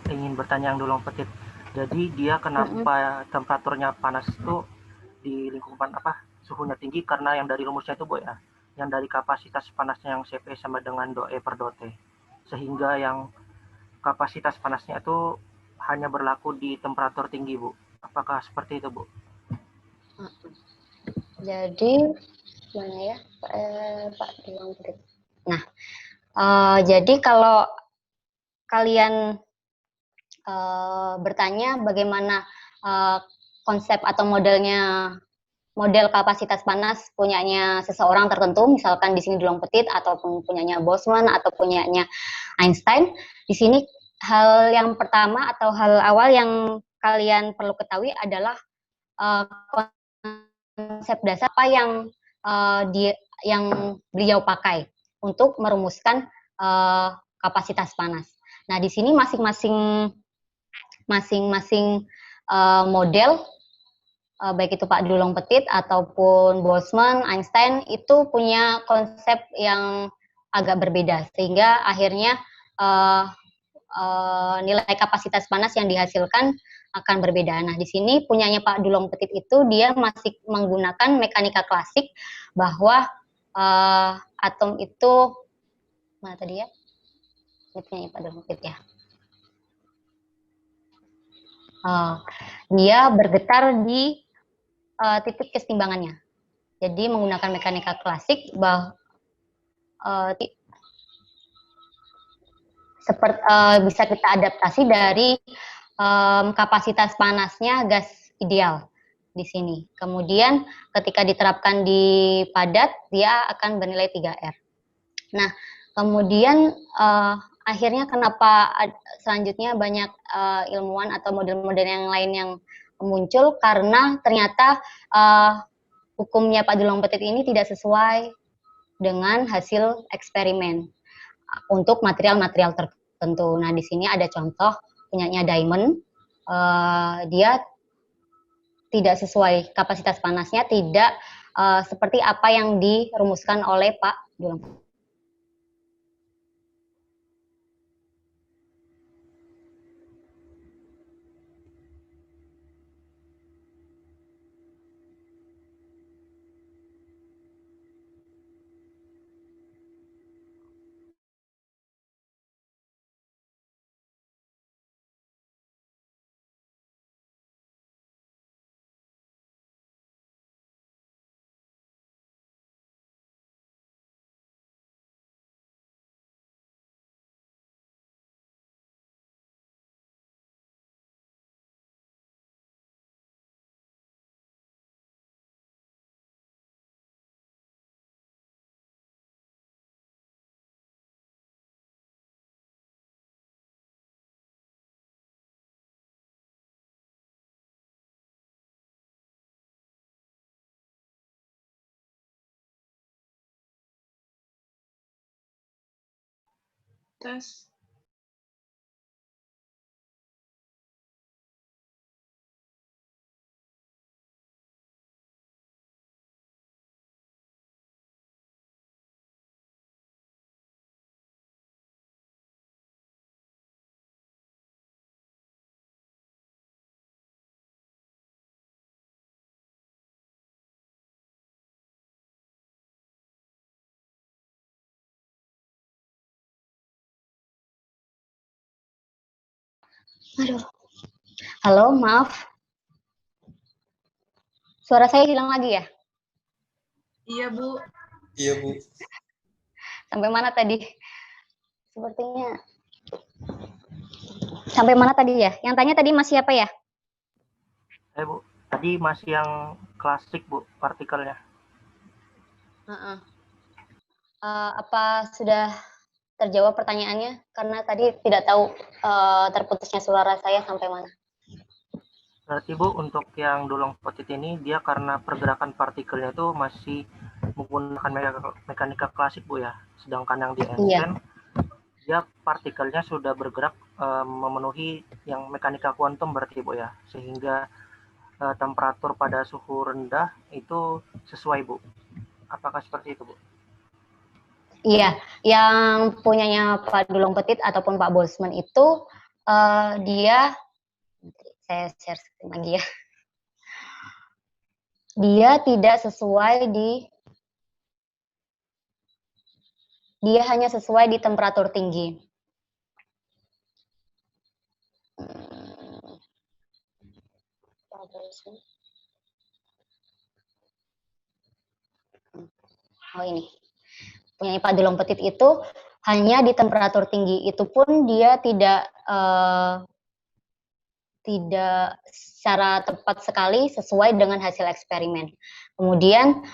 ingin bertanya yang Dulong Petit. Jadi dia kenapa temperaturnya panas itu di lingkungan suhunya tinggi, karena yang dari rumusnya itu Bu ya, yang dari kapasitas panasnya yang Cp sama dengan dou E per dou T, sehingga yang kapasitas panasnya itu hanya berlaku di temperatur tinggi Bu. Apakah seperti itu Bu? Jadi mana ya Pak Dulong Petit. Nah, jadi kalau kalian bertanya bagaimana konsep atau model kapasitas panas punyanya seseorang tertentu, misalkan di sini Dulong Petit ataupun punyanya Boltzmann atau punyanya Einstein. Di sini hal yang pertama atau hal awal yang kalian perlu ketahui adalah konsep dasar apa yang beliau pakai untuk merumuskan kapasitas panas. Nah, di sini masing-masing model, baik itu Pak Dulong Petit ataupun Boltzmann, Einstein, itu punya konsep yang agak berbeda, sehingga akhirnya nilai kapasitas panas yang dihasilkan akan berbeda. Nah, di sini punyanya Pak Dulong Petit itu dia masih menggunakan mekanika klasik, bahwa atom itu mana tadi ya? Ini punyanya Pak Dulong Petit ya. Dia bergetar di titik kesetimbangannya. Jadi menggunakan mekanika klasik bisa kita adaptasi dari kapasitas panasnya gas ideal di sini. Kemudian ketika diterapkan di padat, dia akan bernilai 3R. Nah, kemudian akhirnya kenapa selanjutnya banyak ilmuwan atau model-model yang lain yang muncul, karena ternyata hukumnya Pak Dulong Petit ini tidak sesuai dengan hasil eksperimen untuk material-material tertentu. Nah, di sini ada contoh punyanya diamond, dia tidak sesuai kapasitas panasnya, tidak seperti apa yang dirumuskan oleh Pak Dulong Petit. Tes. Aduh. Halo, maaf. Suara saya hilang lagi ya? Iya, Bu. Iya, Bu. Sampai mana tadi? Sepertinya. Sampai mana tadi ya? Yang tanya tadi masih apa ya? Bu, tadi masih yang klasik Bu, partikelnya. Apa sudah terjawab pertanyaannya? Karena tadi tidak tahu terputusnya suara saya sampai mana. Berarti Bu, untuk yang Dulong Petit ini, dia karena pergerakan partikelnya itu masih menggunakan mekanika klasik Bu ya. Sedangkan yang di Einstein, dia partikelnya sudah bergerak memenuhi yang mekanika kuantum berarti Bu ya. Sehingga temperatur pada suhu rendah itu sesuai Bu. Apakah seperti itu Bu? Iya, yang punyanya Pak Dulong Petit ataupun Pak Boltzmann itu dia, saya share screen lagi ya. Dia tidak sesuai dia hanya sesuai di temperatur tinggi. Oh ini, punya Pak Delong Petit itu hanya di temperatur tinggi. Itu pun dia tidak secara tepat sekali sesuai dengan hasil eksperimen. Kemudian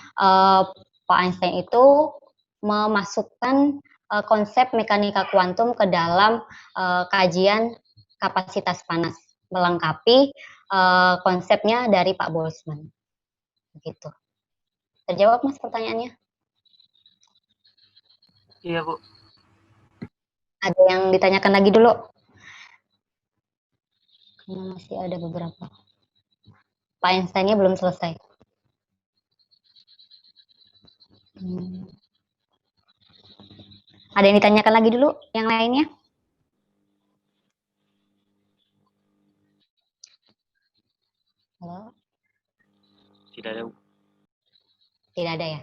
Pak Einstein itu memasukkan konsep mekanika kuantum ke dalam kajian kapasitas panas, melengkapi konsepnya dari Pak Boltzmann. Begitu. Terjawab Mas pertanyaannya? Iya, Bu. Ada yang ditanyakan lagi dulu? Karena masih ada beberapa. Pak Einstein-nya belum selesai. Ada yang ditanyakan lagi dulu? Yang lainnya? Halo? Tidak ada, Bu. Tidak ada ya?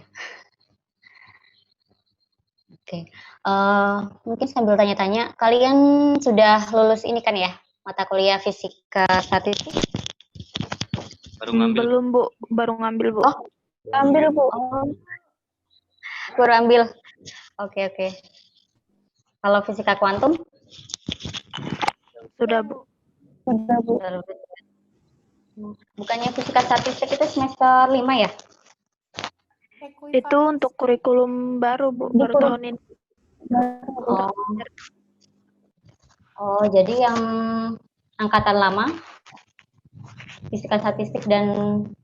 Oke. Mungkin sambil tanya-tanya, kalian sudah lulus ini kan ya? Mata kuliah fisika statistik? Baru ngambil. Belum, Bu. Baru ngambil, Bu. Oh, ambil, Bu. Oh. Baru ambil. Oke. Kalau fisika kuantum? Sudah, Bu. Sudah, Bu. Bukannya fisika statistik itu semester 5 ya? Itu untuk kurikulum baru, Bu. Baru tahun ini. Oh, jadi yang angkatan lama, fisika statistik dan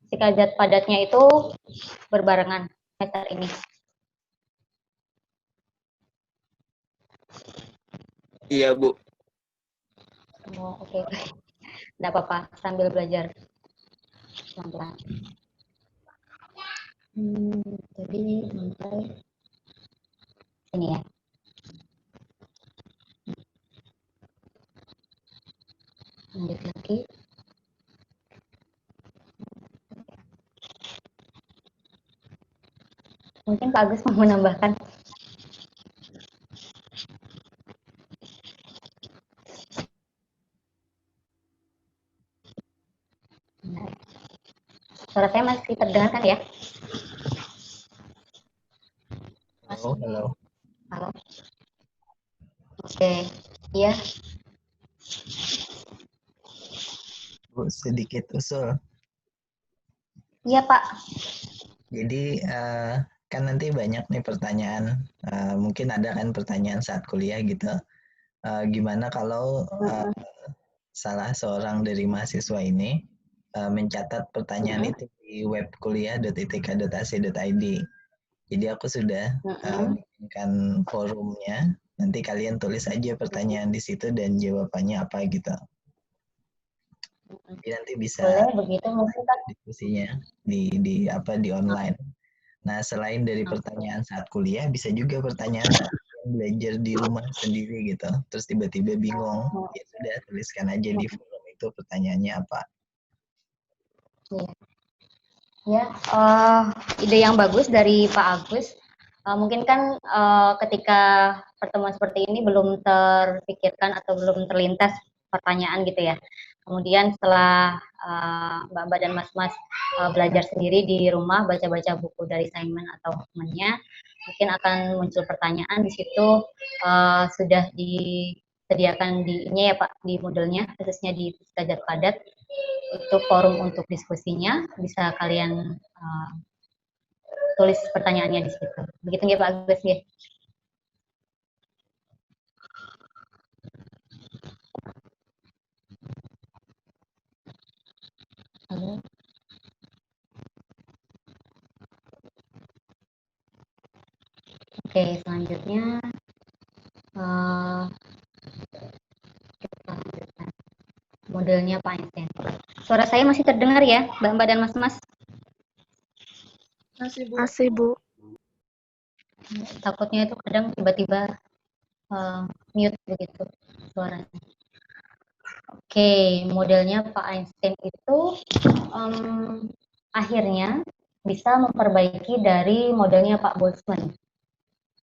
fisika zat padatnya itu berbarengan semester ini. Iya, Bu. Oh, oke. Nggak apa-apa, sambil belajar pelan-pelan. Jadi sampai ini ya. Lanjut lagi. Mungkin Pak Agus mau menambahkan. Suara saya masih terdengar kan ya? Halo. Halo. Oke, iya. Bu, sedikit usul. Iya, Pak. Jadi kan nanti banyak nih pertanyaan. Mungkin ada kan pertanyaan saat kuliah gitu. Gimana kalau salah seorang dari mahasiswa ini mencatat pertanyaan itu di web kuliah.itk.ac.id. Jadi aku sudah bikinkan forumnya. Nanti kalian tulis aja pertanyaan di situ dan jawabannya apa gitu. Jadi nanti bisa begitu mungkin kan diskusinya di online. Nah, selain dari pertanyaan saat kuliah, bisa juga pertanyaan saat belajar di rumah sendiri gitu. Terus tiba-tiba bingung, ya sudah tuliskan aja di forum itu pertanyaannya apa. Ya, ide yang bagus dari Pak Agus. Mungkin kan ketika pertemuan seperti ini belum terpikirkan atau belum terlintas pertanyaan gitu ya. Kemudian setelah Mbak dan Mas-Mas belajar sendiri di rumah, baca-baca buku dari Simon atau temannya, mungkin akan muncul pertanyaan di situ sudah disediakan di Pak, di moodle-nya, khususnya di Fisika Zat Padat, untuk forum untuk diskusinya, bisa kalian tulis pertanyaannya di situ. Begitu ya Pak Agus ya? Halo. Oke, selanjutnya kita lanjutkan modelnya Pak Einstein. Suara saya masih terdengar ya, Mbak dan Mas-Mas? Masih, Bu. Masih, Bu. Takutnya itu kadang tiba-tiba mute begitu suaranya. Oke, modelnya Pak Einstein itu akhirnya bisa memperbaiki dari modelnya Pak Boltzmann.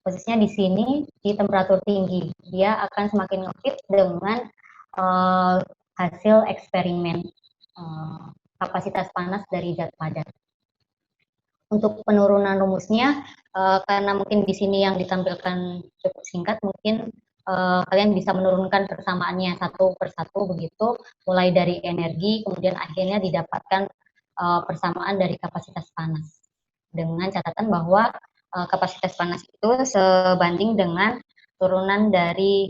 Posisinya di sini di temperatur tinggi, dia akan semakin ngefit dengan hasil eksperimen kapasitas panas dari zat padat. Untuk penurunan rumusnya, karena mungkin di sini yang ditampilkan cukup singkat, mungkin kalian bisa menurunkan persamaannya satu persatu begitu, mulai dari energi, kemudian akhirnya didapatkan persamaan dari kapasitas panas. Dengan catatan bahwa kapasitas panas itu sebanding dengan turunan dari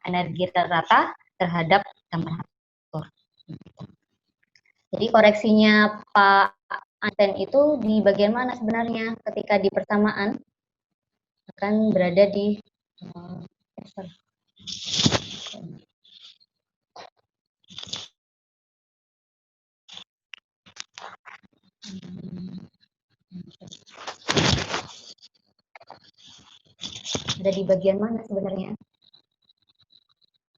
energi rata terhadap temperatur. Jadi koreksinya Pak Einstein itu di bagian mana sebenarnya ketika di persamaan akan berada di ada di bagian mana sebenarnya?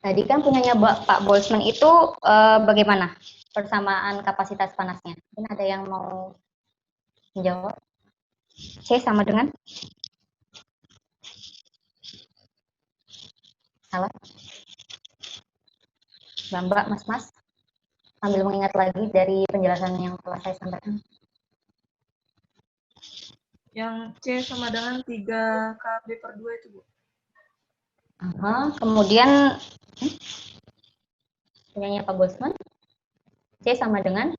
Tadi kan punyanya Pak Boltzmann itu bagaimana persamaan kapasitas panasnya? Mungkin ada yang mau menjawab? C sama dengan? Salah? Mbak, Mas, sambil mengingat lagi dari penjelasan yang telah saya sampaikan. Yang C sama dengan 3 KB per 2 itu, Bu. Kemudian punyanya Pak Boltzmann, C sama dengan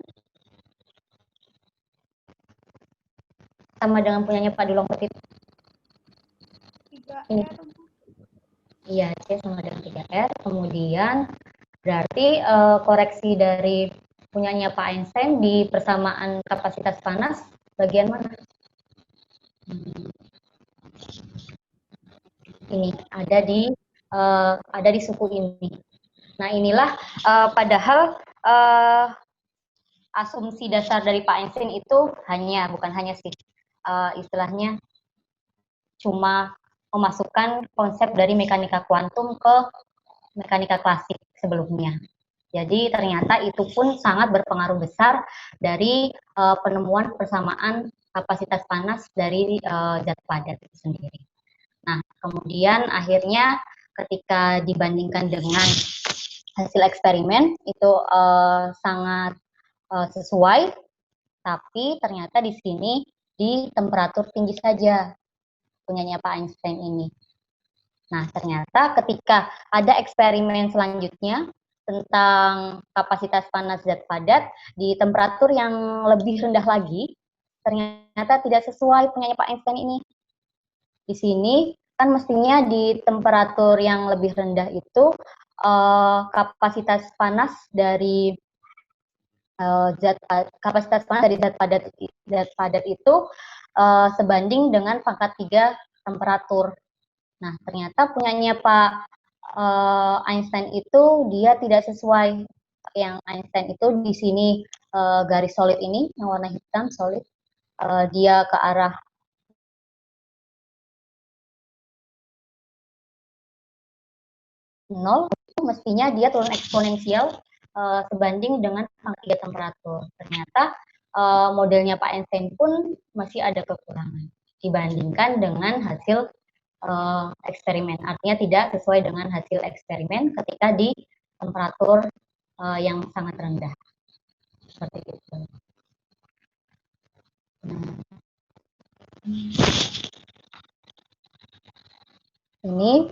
punyanya Pak Dulong Petit. 3R, Bu. Iya, C sama dengan 3R. Kemudian berarti koreksi dari punyanya Pak Einstein di persamaan kapasitas panas bagian mana? Ini ada di suku ini. Nah, inilah padahal asumsi dasar dari Pak Einstein itu bukan hanya sih istilahnya cuma memasukkan konsep dari mekanika kuantum ke mekanika klasik sebelumnya. Jadi ternyata itu pun sangat berpengaruh besar dari penemuan persamaan kapasitas panas dari zat padat itu sendiri. Nah, kemudian akhirnya ketika dibandingkan dengan hasil eksperimen itu sangat sesuai, tapi ternyata di sini di temperatur tinggi saja punyanya Pak Einstein ini. Nah, ternyata ketika ada eksperimen selanjutnya tentang kapasitas panas zat padat di temperatur yang lebih rendah lagi, ternyata tidak sesuai punyanya Pak Einstein ini. Di sini kan mestinya di temperatur yang lebih rendah itu kapasitas panas dari zat padat itu sebanding dengan pangkat 3 temperatur. Nah, ternyata punyanya Pak Einstein itu dia tidak sesuai. Yang Einstein itu di sini garis solid ini yang warna hitam solid, dia ke arah nol, itu mestinya dia turun eksponensial sebanding dengan pangkat 3 temperatur. Ternyata modelnya Pak Einstein pun masih ada kekurangan dibandingkan dengan hasil eksperimen. Artinya tidak sesuai dengan hasil eksperimen ketika di temperatur yang sangat rendah. Seperti itu. Ini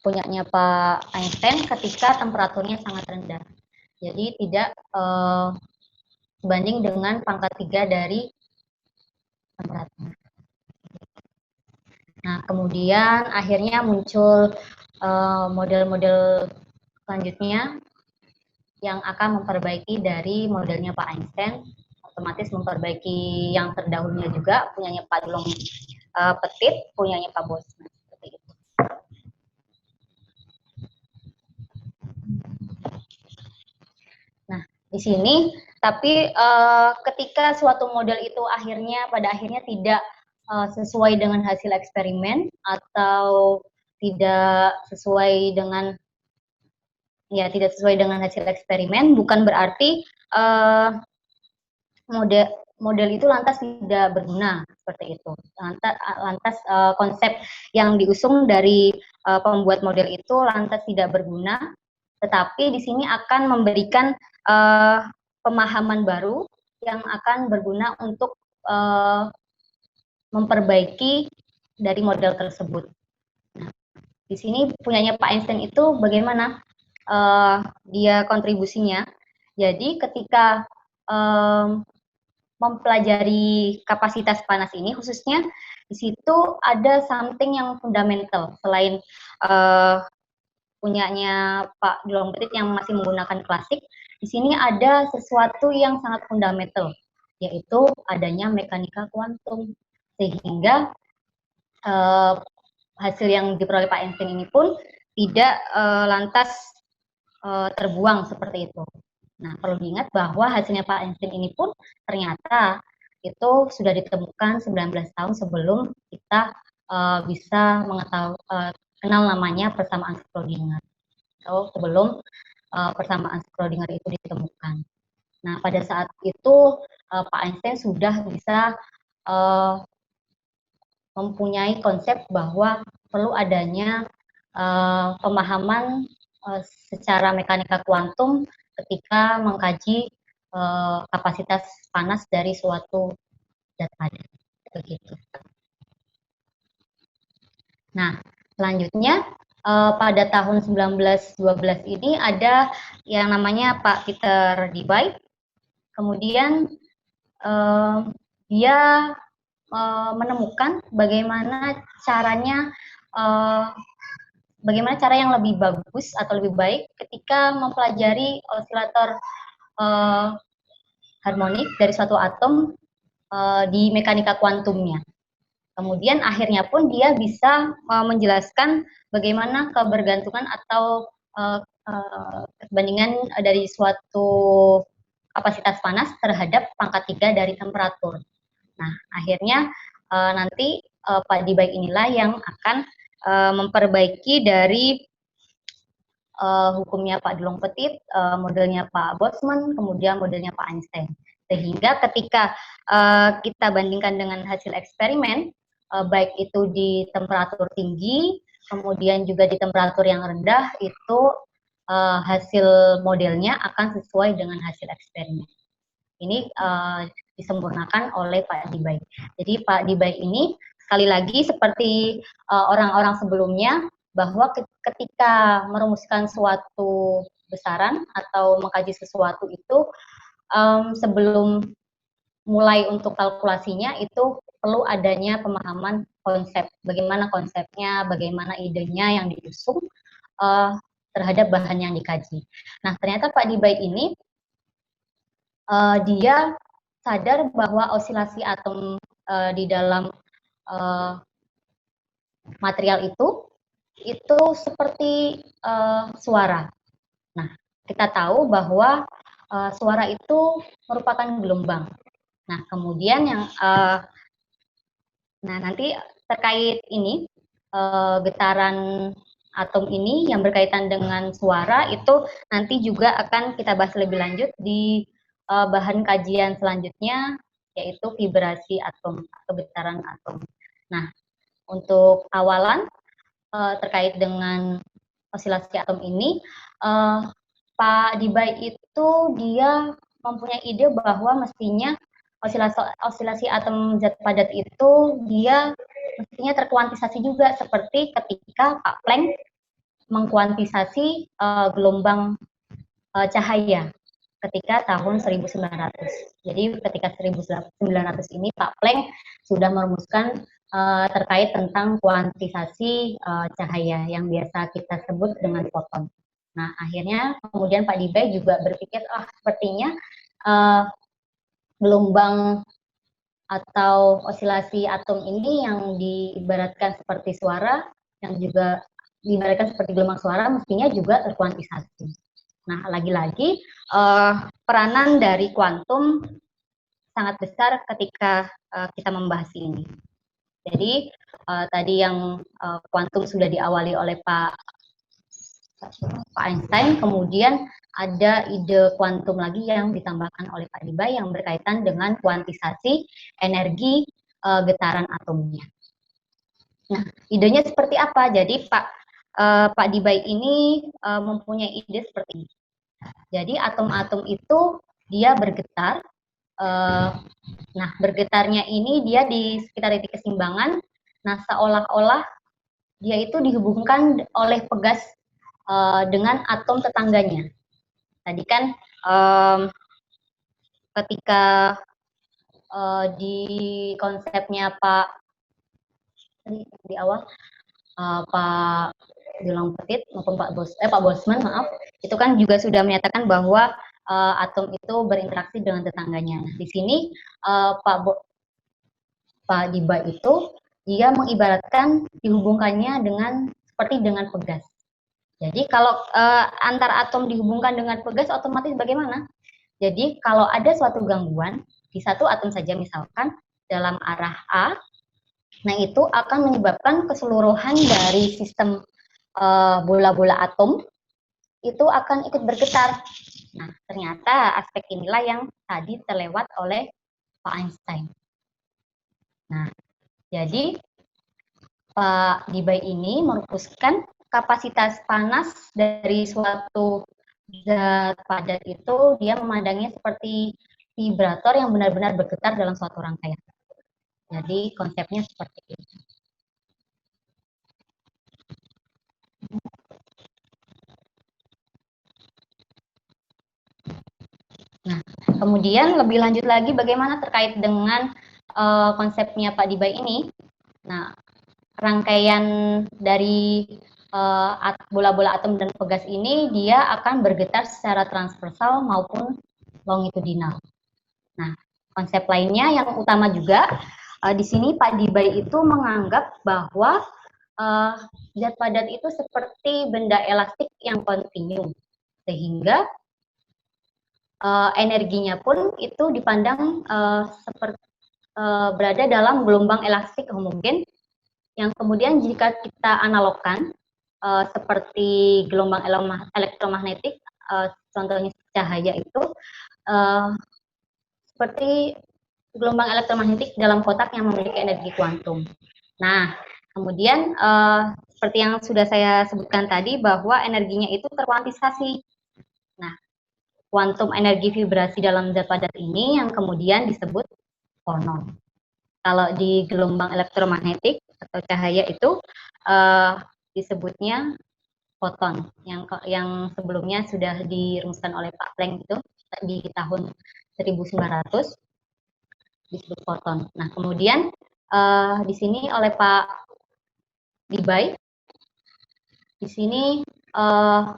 punyanya Pak Einstein ketika temperaturnya sangat rendah. Jadi tidak sebanding dengan pangkat 3 dari temperatur. Nah, kemudian akhirnya muncul model-model selanjutnya yang akan memperbaiki dari modelnya Pak Einstein, otomatis memperbaiki yang terdahulunya juga, punyanya Pak Dulong Petit, punyanya Pak Boltzmann. Seperti itu. Nah, di sini, tapi ketika suatu model itu pada akhirnya tidak sesuai dengan hasil eksperimen atau tidak sesuai dengan ya tidak sesuai dengan hasil eksperimen, bukan berarti model itu lantas tidak berguna seperti itu. Lantas konsep yang diusung dari pembuat model itu lantas tidak berguna, tetapi di sini akan memberikan pemahaman baru yang akan berguna untuk memperbaiki dari model tersebut. Nah, di sini punyanya Pak Einstein itu bagaimana dia kontribusinya. Jadi ketika mempelajari kapasitas panas ini, khususnya di situ ada something yang fundamental selain punyanya Pak Dulong Petit yang masih menggunakan klasik. Di sini ada sesuatu yang sangat fundamental, yaitu adanya mekanika kuantum, sehingga hasil yang diperoleh Pak Einstein ini pun tidak lantas terbuang seperti itu. Nah, perlu diingat bahwa hasilnya Pak Einstein ini pun ternyata itu sudah ditemukan 19 tahun sebelum kita bisa mengetahui kenal namanya persamaan Schrödinger. So, sebelum persamaan Schrödinger itu ditemukan. Nah, pada saat itu Pak Einstein sudah bisa mempunyai konsep bahwa perlu adanya pemahaman secara mekanika kuantum ketika mengkaji kapasitas panas dari suatu zat padat, begitu. Nah, selanjutnya pada tahun 1912 ini ada yang namanya Pak Peter Debye. Kemudian dia menemukan bagaimana cara yang lebih bagus atau lebih baik ketika mempelajari osilator harmonik dari suatu atom di mekanika kuantumnya. Kemudian akhirnya pun dia bisa menjelaskan bagaimana kebergantungan atau perbandingan dari suatu kapasitas panas terhadap pangkat 3 dari temperatur. Nah, akhirnya nanti Pak Debye inilah yang akan memperbaiki dari hukumnya Pak Dulong Petit, modelnya Pak Boltzmann, kemudian modelnya Pak Einstein. Sehingga ketika kita bandingkan dengan hasil eksperimen, baik itu di temperatur tinggi, kemudian juga di temperatur yang rendah, itu hasil modelnya akan sesuai dengan hasil eksperimen. Ini disempurnakan oleh Pak Debye. Jadi Pak Debye ini sekali lagi seperti orang-orang sebelumnya, bahwa ketika merumuskan suatu besaran atau mengkaji sesuatu itu sebelum mulai untuk kalkulasinya itu perlu adanya pemahaman konsep, bagaimana konsepnya, bagaimana idenya yang diusung terhadap bahan yang dikaji. Nah, ternyata Pak Debye ini dia sadar bahwa osilasi atom di dalam material itu seperti suara. Nah, kita tahu bahwa suara itu merupakan gelombang. Nah, kemudian yang nanti terkait ini getaran atom ini yang berkaitan dengan suara itu nanti juga akan kita bahas lebih lanjut di bahan kajian selanjutnya, yaitu vibrasi atom atau getaran atom. Nah, untuk awalan terkait dengan osilasi atom ini, Pak Debye itu dia mempunyai ide bahwa mestinya osilasi atom zat padat itu dia mestinya terkuantisasi juga, seperti ketika Pak Planck mengkuantisasi gelombang cahaya ketika tahun 1900. Jadi ketika 1900 ini Pak Planck sudah merumuskan terkait tentang kuantisasi cahaya yang biasa kita sebut dengan foton. Nah, akhirnya kemudian Pak Debye juga berpikir, sepertinya gelombang atau osilasi atom ini yang diibaratkan seperti suara, yang juga diibaratkan seperti gelombang suara, mestinya juga terkuantisasi. Nah, lagi-lagi peranan dari kuantum sangat besar ketika kita membahas ini. Jadi tadi yang kuantum sudah diawali oleh Pak Pak Einstein, kemudian ada ide kuantum lagi yang ditambahkan oleh Pak Dibay yang berkaitan dengan kuantisasi energi getaran atomnya. Nah, idenya seperti apa? Jadi Pak Dibay ini mempunyai ide seperti ini. Jadi atom-atom itu dia bergetar. Nah, bergetarnya ini dia di sekitar titik keseimbangan. Nah, seolah-olah dia itu dihubungkan oleh pegas dengan atom tetangganya. Tadi kan ketika di konsepnya Pak di awal Pak Gilang Petit maupun Pak Bosman maaf, itu kan juga sudah menyatakan bahwa atom itu berinteraksi dengan tetangganya. Nah, di sini Pak Diba itu dia mengibaratkan dihubungkannya seperti dengan pegas. Jadi kalau antar atom dihubungkan dengan pegas otomatis bagaimana? Jadi kalau ada suatu gangguan di satu atom saja misalkan dalam arah A, nah itu akan menyebabkan keseluruhan dari sistem bola-bola atom itu akan ikut bergetar. Nah ternyata aspek inilah yang tadi terlewat oleh Pak Einstein. Nah jadi Pak Dibay ini merumuskan kapasitas panas dari suatu zat padat itu dia memandangnya seperti vibrator yang benar-benar bergetar dalam suatu rangkaian. Jadi konsepnya seperti itu. Nah, kemudian lebih lanjut lagi bagaimana terkait dengan konsepnya Pak Dibay ini. Nah, rangkaian dari bola-bola atom dan pegas ini dia akan bergetar secara transversal maupun longitudinal. Nah, konsep lainnya yang utama juga di sini Pak Dibay itu menganggap bahwa zat padat itu seperti benda elastik yang kontinu, sehingga energinya pun itu dipandang seperti berada dalam gelombang elastik homogen yang kemudian jika kita analogkan seperti gelombang elektromagnetik, contohnya cahaya itu seperti gelombang elektromagnetik dalam kotak yang memiliki energi kuantum. Nah, kemudian seperti yang sudah saya sebutkan tadi bahwa energinya itu terkuantisasi. Nah, kuantum energi vibrasi dalam zat padat ini yang kemudian disebut fonon. Kalau di gelombang elektromagnetik atau cahaya itu disebutnya foton yang sebelumnya sudah dirumuskan oleh Pak Planck itu di tahun 1900 disebut foton. Nah, kemudian di sini oleh Pak Dibay di sini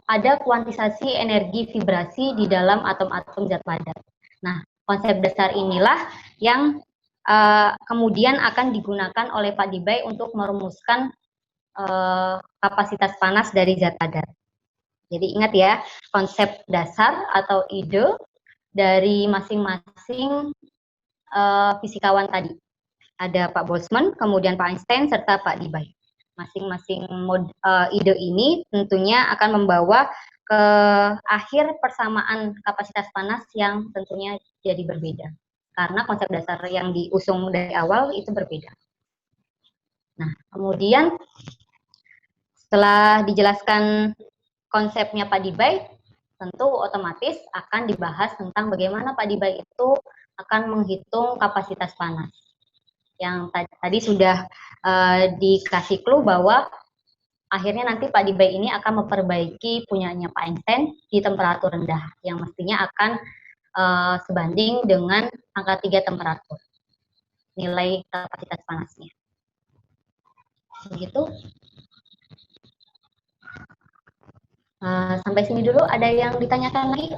ada kuantisasi energi vibrasi di dalam atom-atom zat padat. Nah, konsep dasar inilah yang kemudian akan digunakan oleh Pak Dibay untuk merumuskan kapasitas panas dari zat padat. Jadi ingat ya, konsep dasar atau ide dari masing-masing fisikawan tadi. Ada Pak Boltzmann, kemudian Pak Einstein, serta Pak Dibay. Masing-masing ide ini tentunya akan membawa ke akhir persamaan kapasitas panas yang tentunya jadi berbeda. Karena konsep dasar yang diusung dari awal itu berbeda. Nah, kemudian setelah dijelaskan konsepnya Pak Dibay, tentu otomatis akan dibahas tentang bagaimana Pak Dibay itu akan menghitung kapasitas panas. Yang tadi sudah dikasih clue bahwa akhirnya nanti Pak Dibay ini akan memperbaiki punyanya Pak Einstein di temperatur rendah, yang mestinya akan sebanding dengan angka 3 temperatur, nilai kapasitas panasnya. Begitu. Sampai sini dulu, ada yang ditanyakan lagi?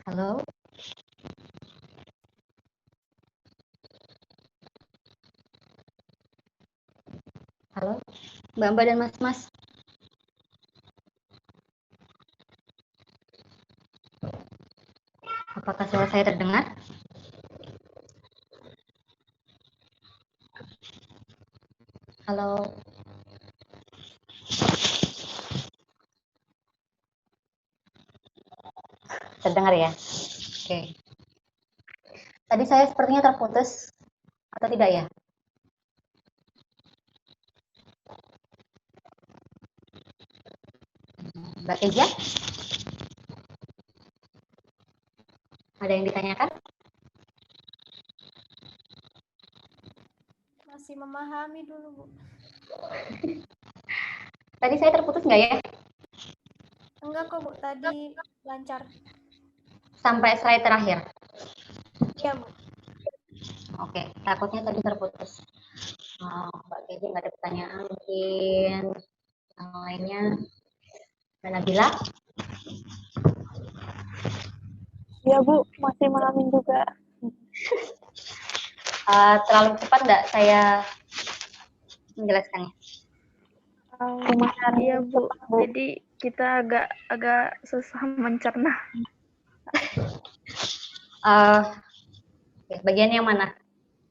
Halo? Halo? Mbak-mbak dan mas-mas? Apakah suara saya terdengar? Halo? Terdengar ya? Oke. Tadi saya sepertinya terputus atau tidak ya? Mbak Keja? Ada yang ditanyakan? Masih memahami dulu, Bu. Tadi saya terputus nggak ya? Enggak kok, Bu. Tadi lancar. Sampai slide terakhir? Iya, Bu. Oke, takutnya tadi terputus. Mbak Keja nggak ada pertanyaan mungkin yang lainnya. Mbak Nabila? Iya Bu, masih mengamin juga. Terlalu cepat nggak saya menjelaskannya? Iya Bu, jadi kita agak susah mencerna. Bagian yang mana?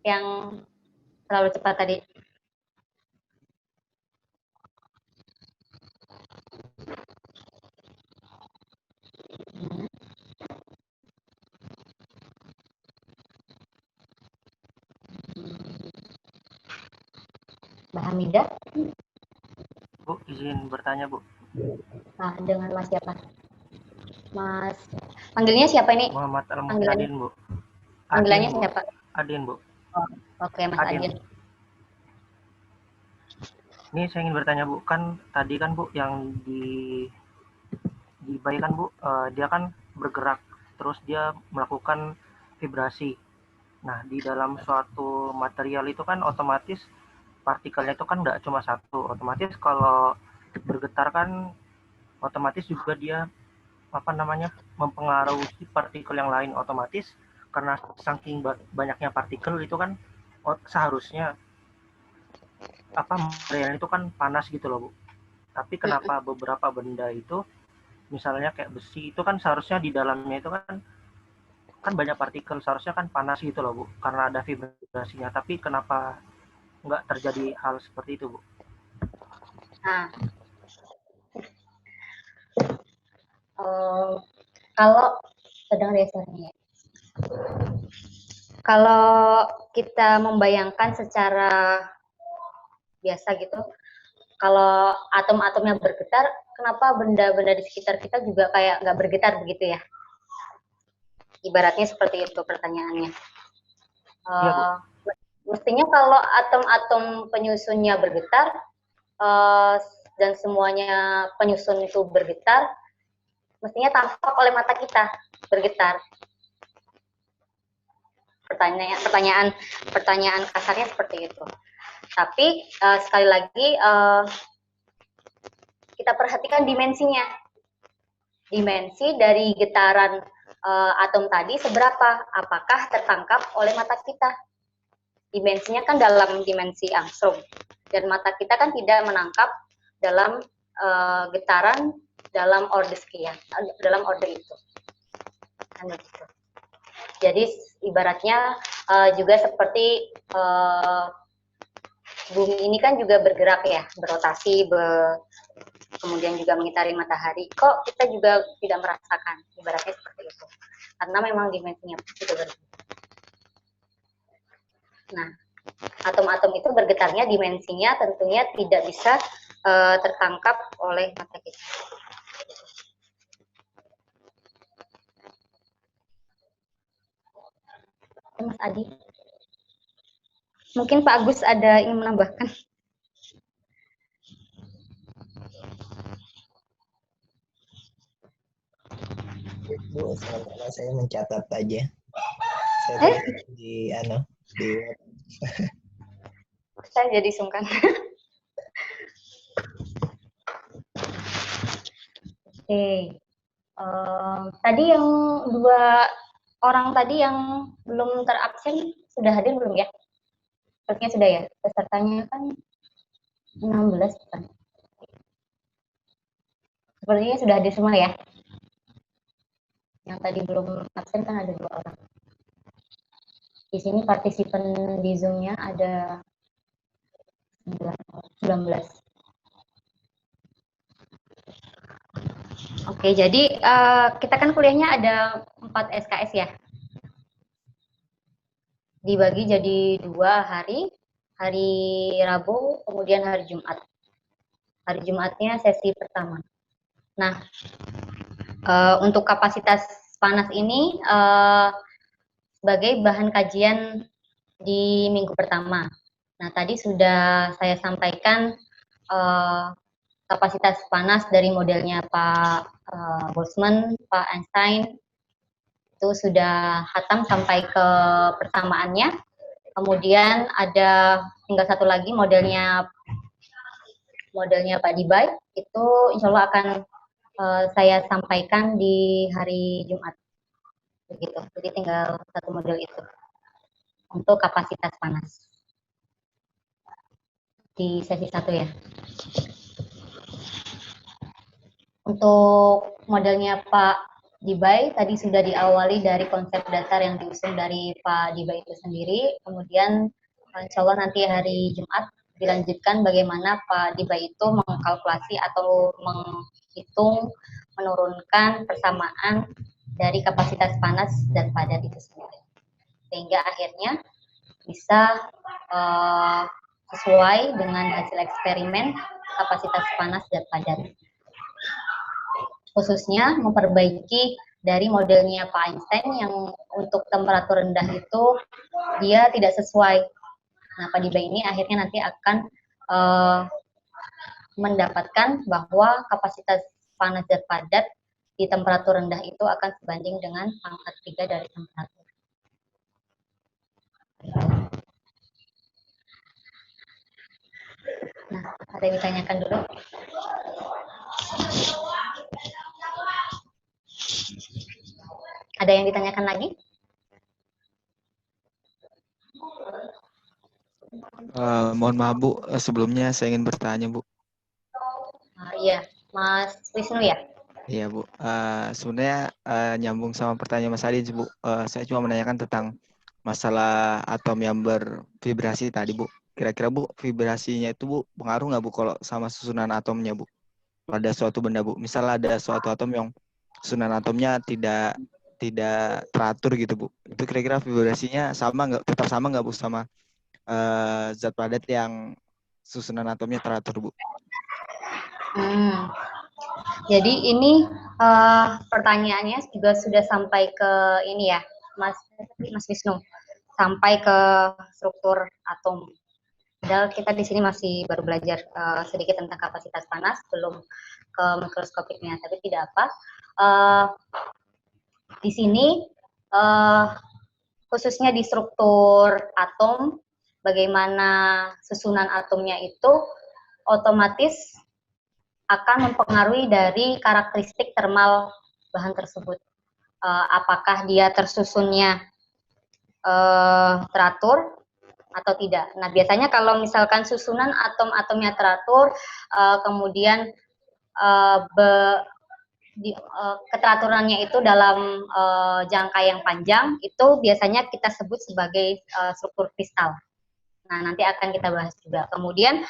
Yang terlalu cepat tadi? Mbak Hamidah? Bu, izin bertanya, Bu. Nah, dengan Mas siapa? Mas, panggilnya siapa ini? Muhammad Al-Muhtadin, Bu. Panggilannya Bu. siapa? Adin, Bu. Oh, oke, Mas Adin. Ini saya ingin bertanya, Bu. Kan tadi kan, Bu, yang di bayi kan, Bu, dia kan bergerak, terus dia melakukan vibrasi. Nah, di dalam suatu material itu kan otomatis partikelnya itu kan nggak cuma satu. Otomatis kalau bergetar kan otomatis juga dia mempengaruhi partikel yang lain. Otomatis karena saking banyaknya partikel itu kan seharusnya material itu kan panas gitu loh, Bu. Tapi kenapa beberapa benda itu misalnya kayak besi itu kan seharusnya di dalamnya itu kan banyak partikel, seharusnya kan panas gitu loh, Bu, karena ada vibrasinya. Tapi kenapa nggak terjadi hal seperti itu, Bu? Nah, kalau sedang ya suaranya. Kalau kita membayangkan secara biasa gitu, kalau atom-atomnya bergetar, kenapa benda-benda di sekitar kita juga kayak nggak bergetar begitu ya? Ibaratnya seperti itu pertanyaannya. Iya, Bu. Mestinya kalau atom-atom penyusunnya bergetar dan semuanya penyusun itu bergetar, mestinya tampak oleh mata kita bergetar. Pertanyaan kasarnya seperti itu. Tapi sekali lagi kita perhatikan dimensinya. Dimensi dari getaran atom tadi seberapa? Apakah tertangkap oleh mata kita? Dimensinya kan dalam dimensi Armstrong. Dan mata kita kan tidak menangkap dalam getaran dalam order sekian, dalam order itu. Kan begitu. Jadi ibaratnya juga seperti bumi ini kan juga bergerak ya, berotasi, kemudian juga mengitari matahari. Kok kita juga tidak merasakan? Ibaratnya seperti itu. Karena memang dimensinya juga berbeda. Nah, atom-atom itu bergetarnya dimensinya tentunya tidak bisa tertangkap oleh mata kita. Mas Adi, mungkin Pak Agus ada yang menambahkan. Bu, sementara saya mencatat aja. Saya Saya jadi sungkan. Oke. Tadi yang 2 orang tadi yang belum terabsen sudah hadir belum ya? Sepertinya sudah ya. Pesertanya kan 16 kan. Sepertinya sudah hadir semua ya. Yang tadi belum absen kan ada 2 orang. Di sini partisipan di Zoom-nya ada 19. Oke, jadi kita kan kuliahnya ada 4 SKS ya. Dibagi jadi 2 hari, hari Rabu, kemudian hari Jumat. Hari Jumatnya sesi pertama. Nah, untuk kapasitas panas ini sebagai bahan kajian di minggu pertama. Nah, tadi sudah saya sampaikan kapasitas panas dari modelnya Pak Boltzmann, Pak Einstein, itu sudah hatam sampai ke persamaannya. Kemudian ada tinggal satu lagi modelnya Pak Dibay, itu insya Allah akan saya sampaikan di hari Jumat. Begitu. Jadi tinggal satu model itu untuk kapasitas panas di sesi 1 ya. Untuk modelnya Pak Dibay tadi sudah diawali dari konsep dasar yang diusung dari Pak Dibay itu sendiri. Kemudian insya Allah nanti hari Jumat dilanjutkan bagaimana Pak Dibay itu mengkalkulasi atau menghitung, menurunkan persamaan dari kapasitas panas dan padat itu sendiri. Sehingga akhirnya bisa sesuai dengan hasil eksperimen kapasitas panas dan padat. Khususnya memperbaiki dari modelnya Pak Einstein yang untuk temperatur rendah itu dia tidak sesuai. Nah, Pak Dibay ini akhirnya nanti akan mendapatkan bahwa kapasitas panas dan padat di temperatur rendah itu akan sebanding dengan pangkat 3 dari temperatur. Nah, ada yang ditanyakan dulu? Ada yang ditanyakan lagi? Mohon maaf Bu, sebelumnya saya ingin bertanya Bu. Iya, Mas Wisnu ya? Iya Bu, sebenarnya nyambung sama pertanyaan Mas Adin Bu. Saya cuma menanyakan tentang masalah atom yang bervibrasi tadi Bu. Kira-kira Bu, vibrasinya itu Bu pengaruh nggak Bu kalau sama susunan atomnya Bu? Pada suatu benda Bu, misalnya ada suatu atom yang susunan atomnya tidak teratur gitu Bu. Itu kira-kira vibrasinya tetap sama nggak Bu sama zat padat yang susunan atomnya teratur Bu? Jadi ini pertanyaannya juga sudah sampai ke ini ya, Mas Wisnu, sampai ke struktur atom. Padahal kita di sini masih baru belajar sedikit tentang kapasitas panas, belum ke mikroskopiknya, tapi tidak apa. Di sini khususnya di struktur atom, bagaimana susunan atomnya itu otomatis akan mempengaruhi dari karakteristik termal bahan tersebut. Apakah dia tersusunnya teratur atau tidak. Nah, biasanya kalau misalkan susunan atom-atomnya teratur, kemudian keteraturannya itu dalam jangka yang panjang, itu biasanya kita sebut sebagai struktur kristal. Nah, nanti akan kita bahas juga. Kemudian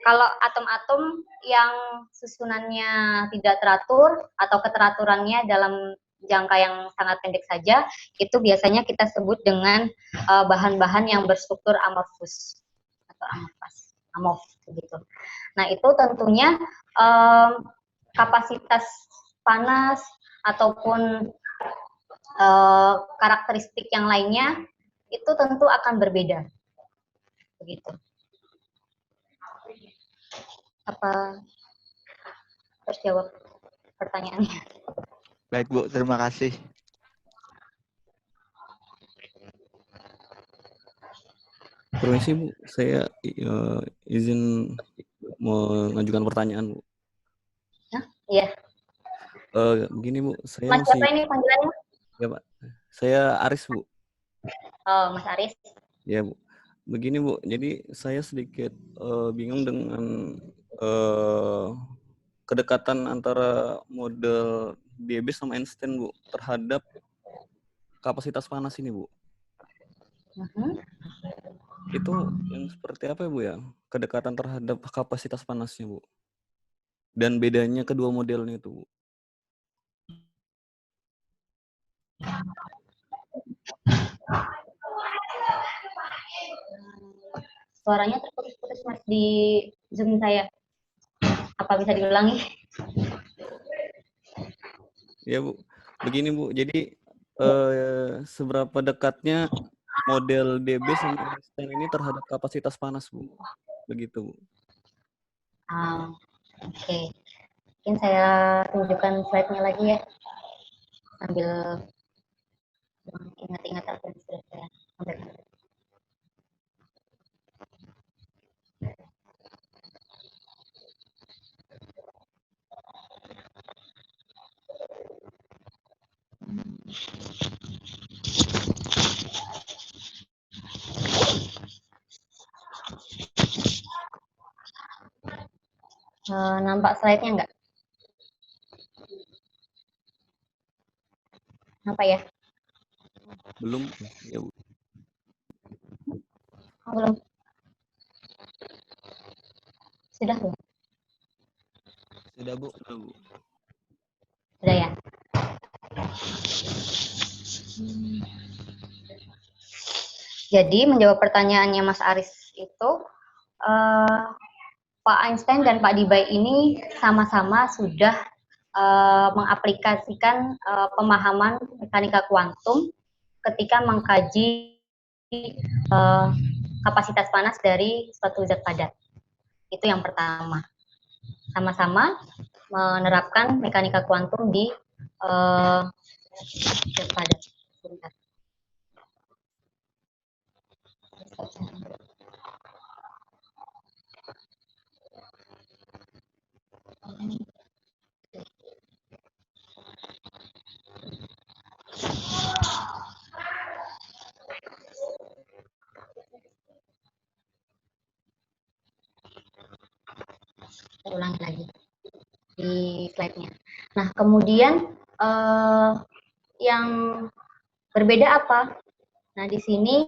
kalau atom-atom yang susunannya tidak teratur atau keteraturannya dalam jangka yang sangat pendek saja, itu biasanya kita sebut dengan bahan-bahan yang berstruktur amorfus atau amorf begitu. Nah, itu tentunya kapasitas panas ataupun karakteristik yang lainnya itu tentu akan berbeda. Begitu. Apa terjawab pertanyaannya? Baik Bu, terima kasih. Permisi Bu, saya izin mengajukan pertanyaan Bu. Iya. Begini Bu, saya Mas siapa masih ini panggilannya? ya Pak. Saya Aris Bu. Oh, Mas Aris. Ya Bu. Begini Bu, jadi saya sedikit bingung dengan eh, kedekatan antara model Diebes sama Einstein Bu terhadap kapasitas panas ini Bu. Itu yang seperti apa ya Bu ya? Kedekatan terhadap kapasitas panasnya Bu. Dan bedanya kedua modelnya itu Bu. Suaranya terputus-putus Mas di Zoom saya. Apa bisa diulangi? Ya Bu, begini Bu, jadi seberapa dekatnya model DB sama Einstein ini terhadap kapasitas panas Bu? Begitu Bu. Oke. Mungkin saya tunjukkan slide-nya lagi ya. Sambil ingat-ingat apa yang sudah saya sampaikan. Nampak slide-nya enggak? Nampak ya? Belum ya Bu. Oh, belum. Sudah belum? Sudah Bu. Sudah Bu. Sudah ya? Jadi menjawab pertanyaannya Mas Aris itu, Pak Einstein dan Pak Debye ini sama-sama sudah mengaplikasikan pemahaman mekanika kuantum ketika mengkaji kapasitas panas dari suatu zat padat. Itu yang pertama. Sama-sama menerapkan mekanika kuantum di zat padat. Sebentar. Ulang lagi di slide-nya. Nah, kemudian yang berbeda apa? Nah, di sini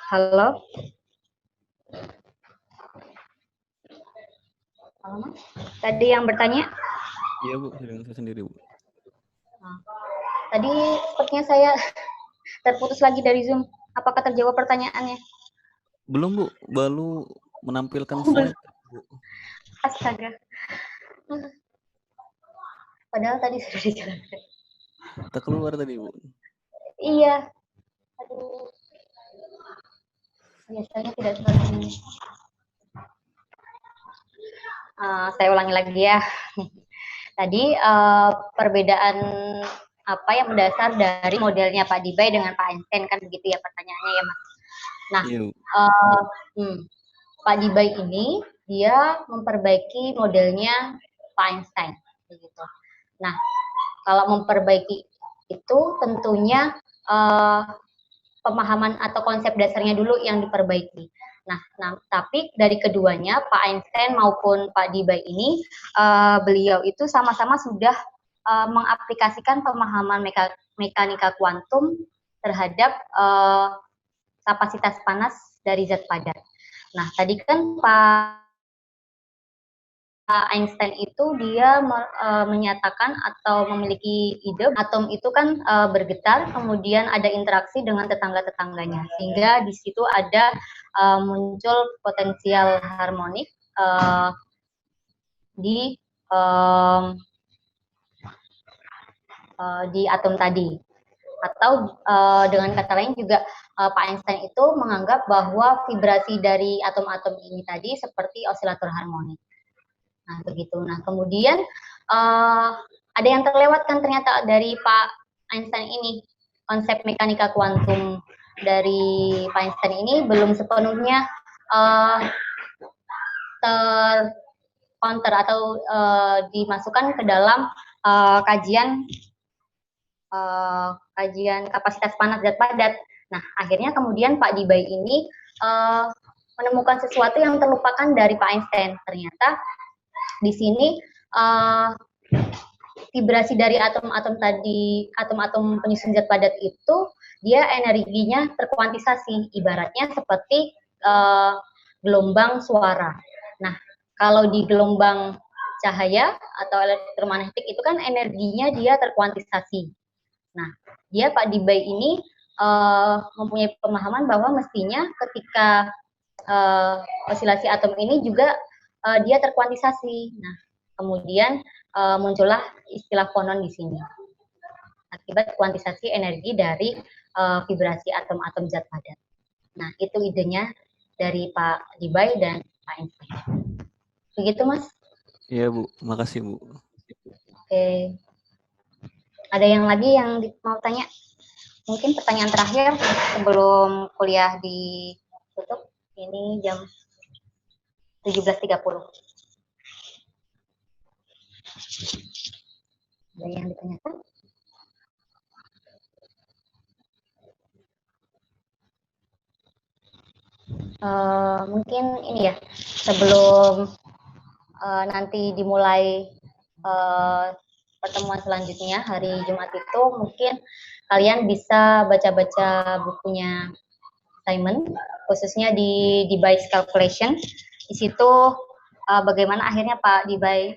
Halo? Halo, Mas? Tadi yang bertanya? Iya Bu, dengan saya sendiri Bu. Nah, tadi sepertinya saya terputus lagi dari Zoom. Apakah terjawab pertanyaannya? Belum Bu, baru menampilkan Belum. slide Bu. Astaga. Padahal tadi sudah dijalankan. Kita keluar tadi Bu. Iya. Aduh. Biasanya tidak seperti ini. Saya ulangi lagi ya. Tadi perbedaan apa yang mendasar dari modelnya Pak Dibay dengan Pak Einstein, kan begitu ya pertanyaannya ya Mas. Nah, Iya Bu. Pak Dibay ini dia memperbaiki modelnya Pak Einstein, begitu. Nah, kalau memperbaiki itu tentunya pemahaman atau konsep dasarnya dulu yang diperbaiki. Nah, tapi dari keduanya Pak Einstein maupun Pak Dibay ini beliau itu sama-sama sudah mengaplikasikan pemahaman mekanika kuantum terhadap kapasitas panas dari zat padat. Nah, tadi kan Pak Einstein itu dia menyatakan atau memiliki ide atom itu kan bergetar, kemudian ada interaksi dengan tetangga-tetangganya, sehingga di situ ada muncul potensial harmonik di atom tadi. Atau dengan kata lain juga Pak Einstein itu menganggap bahwa vibrasi dari atom-atom ini tadi seperti osilator harmonik. Nah, begitu. Nah, kemudian ada yang terlewatkan ternyata dari Pak Einstein ini. Konsep mekanika kuantum dari Pak Einstein ini belum sepenuhnya tercounter atau dimasukkan ke dalam kajian kapasitas panas zat padat. Nah, akhirnya kemudian Pak Dibay ini menemukan sesuatu yang terlupakan dari Pak Einstein. Ternyata di sini vibrasi dari atom-atom tadi, atom-atom penyusun zat padat itu dia energinya terkuantisasi, ibaratnya seperti gelombang suara. Nah, kalau di gelombang cahaya atau elektromagnetik itu kan energinya dia terkuantisasi. Nah, dia Pak Dibay ini mempunyai pemahaman bahwa mestinya ketika osilasi atom ini juga dia terkuantisasi. Nah, kemudian muncullah istilah fonon di sini. Akibat kuantisasi energi dari vibrasi atom-atom zat padat. Nah, itu idenya dari Pak Dibay dan Pak Einstein. Begitu, Mas? Iya, Bu. Makasih, Bu. Oke. Ada yang lagi yang mau tanya? Mungkin pertanyaan terakhir sebelum kuliah ditutup. Ini jam 17.30. Ada yang ditanyakan? Mungkin ini ya, sebelum nanti dimulai pertemuan selanjutnya hari Jumat itu, mungkin kalian bisa baca-baca bukunya Simon, khususnya di Debye Calculation. Di situ bagaimana akhirnya Pak Debye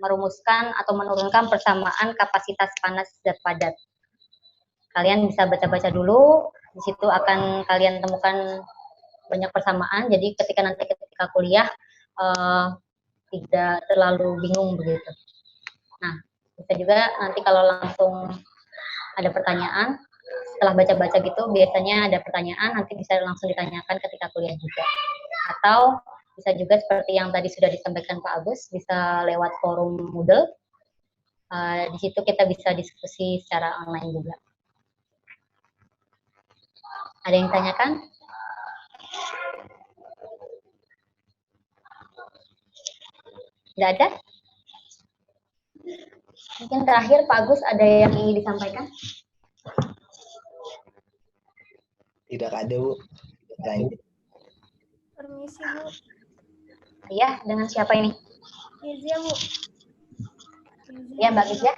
merumuskan atau menurunkan persamaan kapasitas panas zat padat. Kalian bisa baca-baca dulu, di situ akan kalian temukan banyak persamaan, jadi ketika kuliah tidak terlalu bingung begitu. Nah, bisa juga nanti kalau langsung ada pertanyaan, setelah baca-baca gitu, biasanya ada pertanyaan, nanti bisa langsung ditanyakan ketika kuliah juga. Atau bisa juga seperti yang tadi sudah disampaikan Pak Agus, bisa lewat forum Moodle. Di situ kita bisa diskusi secara online juga. Ada yang tanyakan? Tidak ada? Mungkin terakhir Pak Agus ada yang ingin disampaikan? Tidak ada, Bu. Lanjut. Permisi, Bu. Iya, dengan siapa ini? Izia, Bu. Iya, Mbak Izia.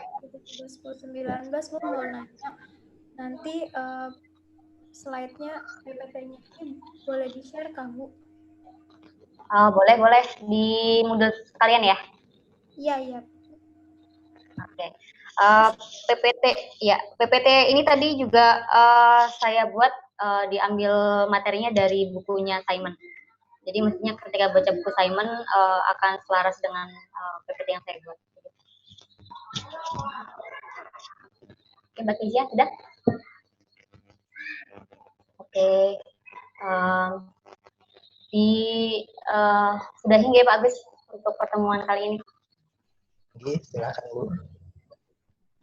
2019, Bu mau nanya. Nanti slide-nya PPT-nya ini boleh di-share kah, Bu? Boleh di Moodle sekalian ya. Iya. Oke. PPT ya, PPT ini tadi juga saya buat diambil materinya dari bukunya Simon. Jadi mestinya ketika baca buku Simon akan selaras dengan PPT yang saya buat. Oke, Mbak Kezia, sudah? Oke. Sudah hingga Pak Agus untuk pertemuan kali ini. Oke, silakan Bu.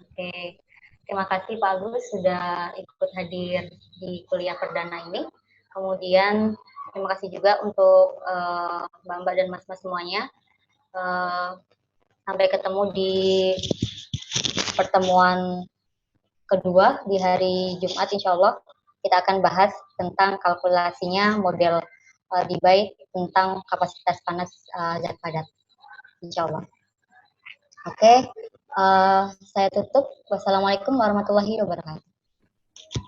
Oke, terima kasih Pak Agus sudah ikut hadir di kuliah perdana ini. Kemudian terima kasih juga untuk Mbak-mbak dan Mas-mas semuanya. Sampai ketemu di pertemuan kedua di hari Jumat, insya Allah kita akan bahas tentang kalkulasinya model Debye tentang kapasitas panas zat padat, insya Allah. Oke, saya tutup. Wassalamualaikum warahmatullahi wabarakatuh.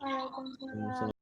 Waalaikumsalam.